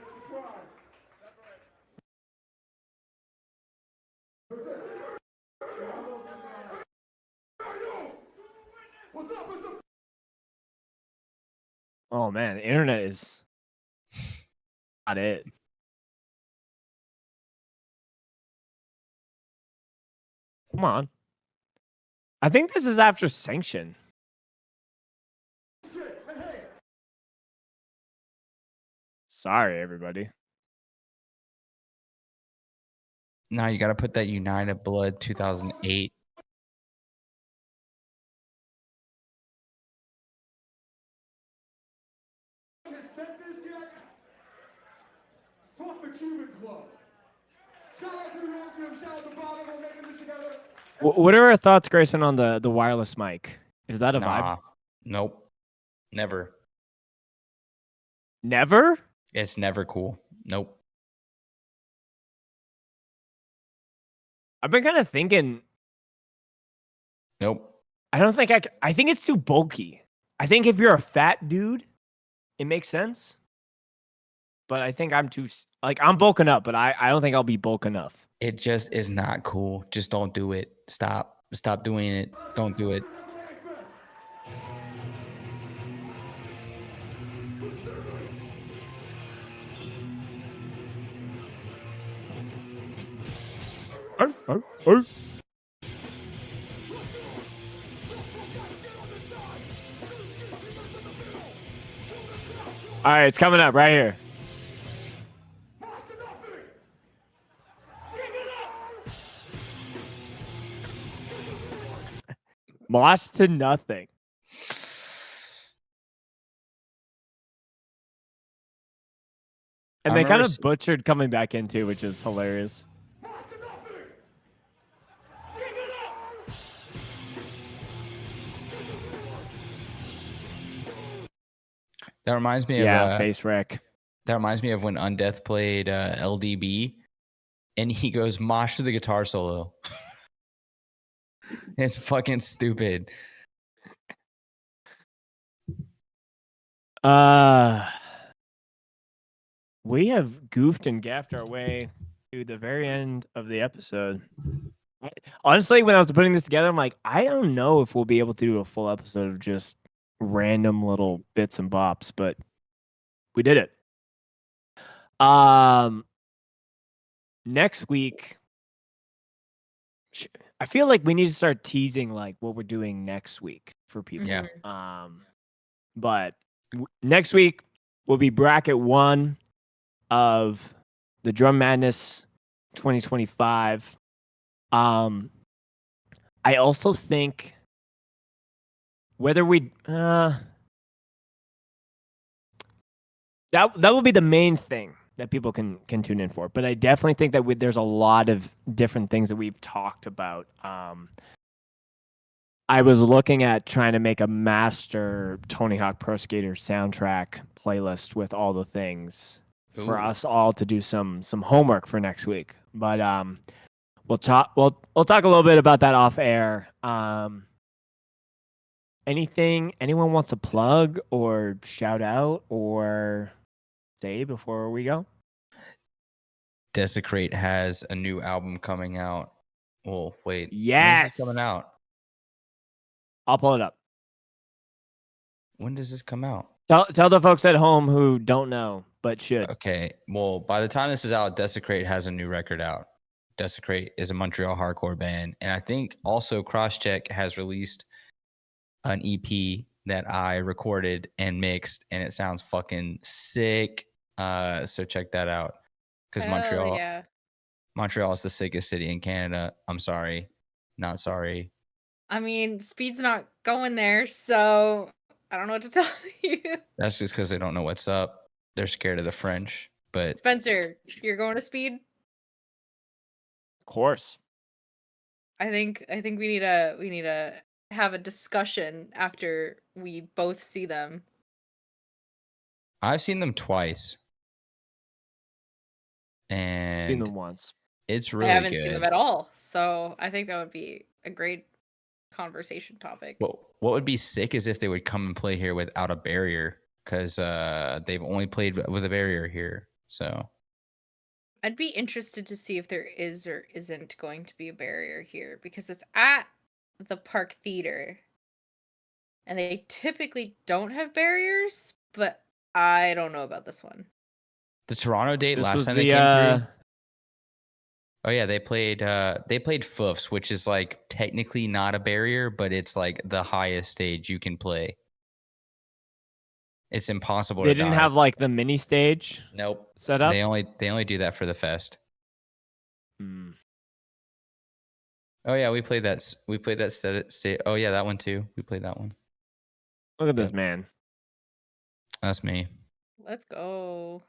Oh man, the internet is not it. Come on. I think this is after sanction. Sorry, everybody. No, you got to put that United Blood 2008. Said this yet? Fuck the Cuban Club. Shout out to the Opium, shout out to Bob for making this together. What are our thoughts, Grayson, on the wireless mic? Is that a vibe? Nah, nope, never. Never? It's never cool. Nope. I've been kind of thinking. Nope. I don't think I think it's too bulky. I think if you're a fat dude, it makes sense. But I think I'm too I'm bulking up, but I don't think I'll be bulk enough. It just is not cool. Just don't do it. Stop doing it. Don't do it. All right, it's coming up right here. Mosh to nothing. And they kind of butchered coming back into, which is hilarious. That reminds me of face wreck. That reminds me of when Undeath played LDB, and he goes mosh to the guitar solo. It's fucking stupid. We have goofed and gaffed our way to the very end of the episode. Honestly, when I was putting this together, I'm like, I don't know if we'll be able to do a full episode of just random little bits and bops, but we did it. Next week, I feel like we need to start teasing like what we're doing next week for people. Yeah. But next week will be bracket 1 of the Drum Madness 2025. I also think whether we that will be the main thing that people can tune in for. But I definitely think that there's a lot of different things that we've talked about. I was looking at trying to make a master Tony Hawk Pro Skater soundtrack playlist with all the things for us all to do some homework for next week. But we'll talk a little bit about that off air. Anything anyone wants to plug or shout out or say before we go? Desecrate has a new album coming out. Well, wait. Yes. When is this coming out? I'll pull it up. When does this come out? Tell the folks at home who don't know but should. Okay. Well, by the time this is out, Desecrate has a new record out. Desecrate is a Montreal hardcore band. And I think also Crosscheck has released an EP that I recorded and mixed, and it sounds fucking sick. So check that out. Because Montreal is the sickest city in Canada. I'm sorry. Not sorry. I mean, Speed's not going there, so I don't know what to tell you. That's just because they don't know what's up. They're scared of the French. But Spencer, you're going to Speed? Of course. I think we need to have a discussion after we both see them. I've seen them twice, Seen and them once. it's I really haven't seen them good. at all, so I think that would be a great conversation topic. What would be sick is if they would come and play here without a barrier, because they've only played with a barrier here. So I'd be interested to see if there is or isn't going to be a barrier here because it's at the Park Theater. And they typically don't have barriers, but I don't know about this one. the Toronto date This last was time they the came through. Oh yeah, they played Foofs, which is like technically not a barrier, but it's like the highest stage you can play. It's impossible they to didn't die. have like the mini stage Nope. set up. They only do that for the fest. Hmm. Oh yeah, we played that state. Oh yeah, that one too. We played that one. Look at this Yep. man. That's me. Let's go.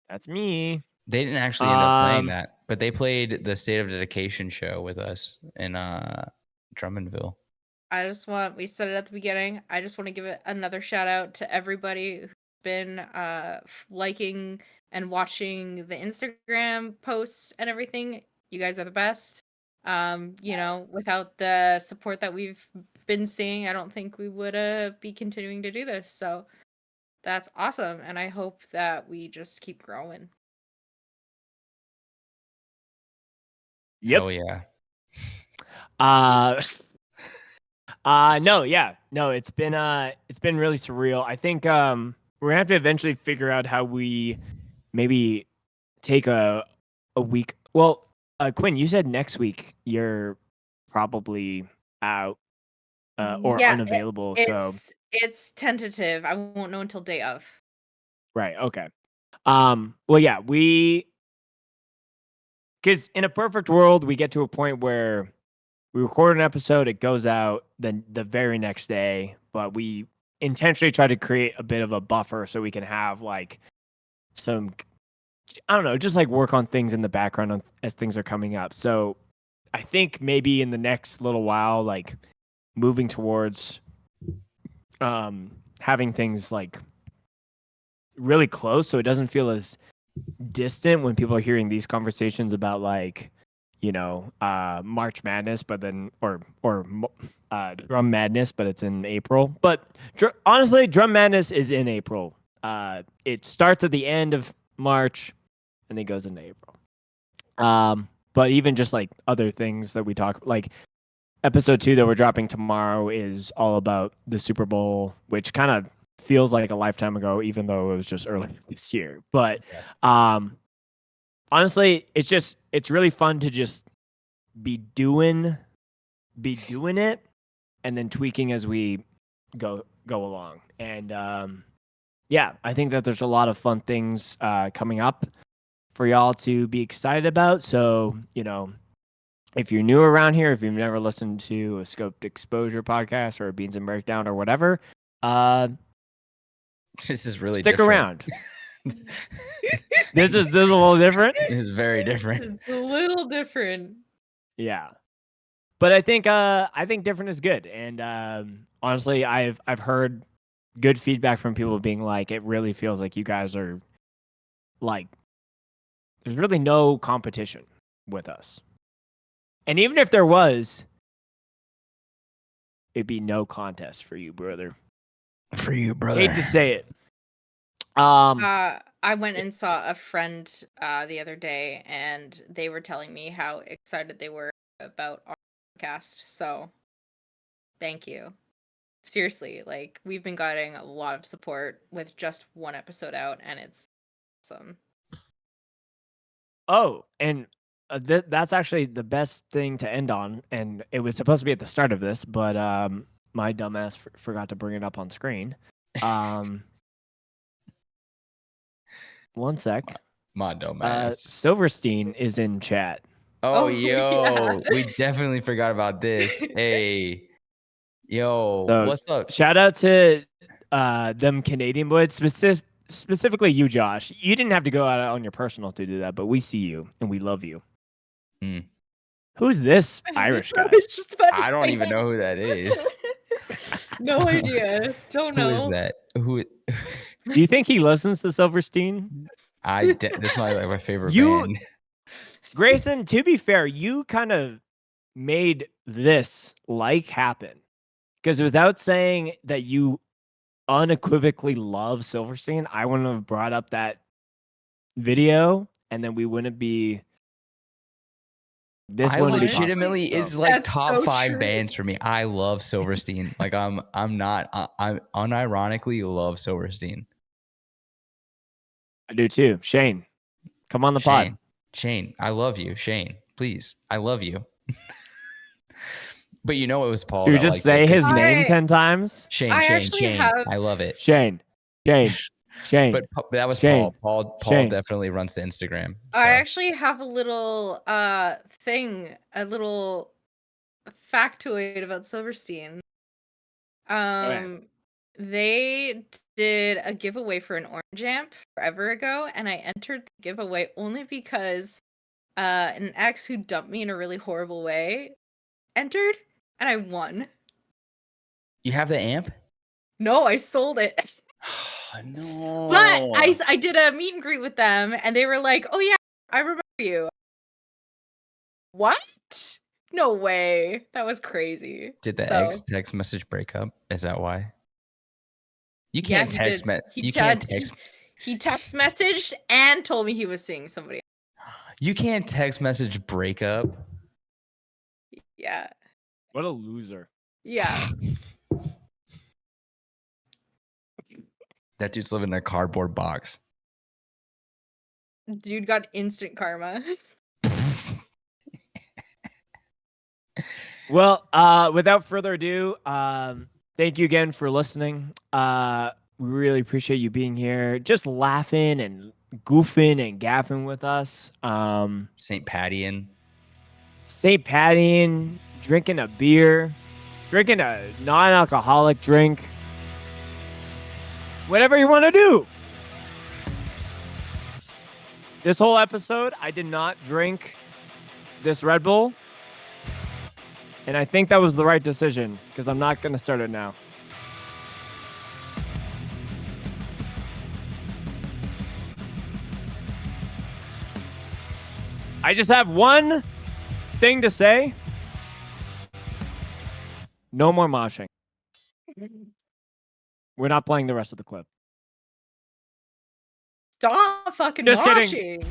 That's me. They didn't actually end up playing Um, that, but they played the State of Dedication show with us in Drummondville. We said it at the beginning. I just want to give it another shout out to everybody who's been liking and watching the Instagram posts and everything. You guys are the best. Without the support that we've been seeing, I don't think we would be continuing to do this. So that's awesome. And I hope that we just keep growing. Yep. Hell yeah. No, yeah. No, it's been really surreal. I think we're gonna have to eventually figure out how we maybe take a week. Well, Quinn, you said next week you're probably out or Yeah, unavailable. So it's tentative. I won't know until day of. right, okay. Well, yeah, because in a perfect world, we get to a point where we record an episode, it goes out then the very next day, but we intentionally try to create a bit of a buffer so we can have like some, I don't know, just like work on things in the background as things are coming up. So I think maybe in the next little while, like moving towards having things like really close so it doesn't feel as distant when people are hearing these conversations about like March Madness, but then or Drum Madness, but it's in April. But honestly, Drum Madness is in April. It starts at the end of March and then goes into April. But even just like other things that we talk, like episode 2 that we're dropping tomorrow is all about the Super Bowl, which kind of feels like a lifetime ago, even though it was just early this year. But honestly, it's really fun to just be doing it and then tweaking as we go along. And yeah, I think that there's a lot of fun things coming up for y'all to be excited about. So, if you're new around here, if you've never listened to a Scoped Exposure podcast or a Beans and Breakdown or whatever, This is really stick different. around. This is a little different. It is very different. It's a little different. Yeah, but I think different is good. And honestly, I've heard good feedback from people being like, it really feels like you guys are like, there's really no competition with us. And even if there was, it'd be no contest for you, brother. For you, brother. Hate to say it. I went and saw a friend the other day, and they were telling me how excited they were about our podcast. So, thank you. Seriously, like we've been getting a lot of support with just one episode out, and it's awesome. Oh, and that's actually the best thing to end on. And it was supposed to be at the start of this, but my dumbass forgot to bring it up on screen. One sec. My dumbass. Silverstein is in chat. Oh, Oh, yo, yeah. we definitely forgot about this. Hey, yo, So, what's up? Shout out to them Canadian boys, specifically you, Josh. You didn't have to go out on your personal to do that, but we see you and we love you. Who's this Irish I guy? was just about to I don't say even that. know who that is. No idea. Don't Who know. is that? Who? Do you think he listens to Silverstein? That's my favorite You- band. Grayson, to be fair, you kind of made this happen. Because without saying that you unequivocally love Silverstein, I wouldn't have brought up that video, and then we wouldn't be. This I wouldn't be legitimately, possible, it's so. like That's top so 5 true. bands for me. I love Silverstein. Like I unironically love Silverstein. I do too. Shane, come on the pod. Shane, I love you. Shane, please, I love you. But you know it was Paul. Should we that just liked say it 'cause his he- name I- 10 times? Shane, I Shane, actually Shane. have- I love it. Shane. But that was Shane. Paul. Paul Shane. definitely runs the Instagram. I so. actually have a little thing, a little factoid about Silverstein. They did a giveaway for an Orange Amp forever ago, and I entered the giveaway only because an ex who dumped me in a really horrible way entered, and I won. You have the amp? No, I sold it. No. But I did a meet and greet with them, and they were like, "Oh yeah, I remember you." What? No way. That was crazy. Did the So, ex text message break up? Is that why? You yeah, can't he text did. you can't text He text messaged and told me he was seeing somebody. you can't text message break up. Yeah. What a loser. Yeah. That dude's living in a cardboard box. Dude got instant karma. Well, without further ado, thank you again for listening. We really appreciate you being here, just laughing and goofing and gaffing with us. St. Pattying. St. Pattying, drinking a beer, drinking a non-alcoholic drink, whatever you want to do. This whole episode, I did not drink this Red Bull. And I think that was the right decision because I'm not going to start it now. I just have one thing to say. No more moshing. We're not playing the rest of the clip. Stop fucking Just moshing. kidding.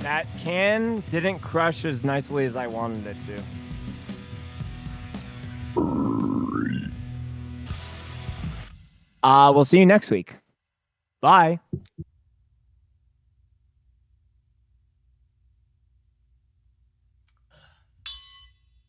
That can didn't crush as nicely as I wanted it to. We'll see you next week. Bye.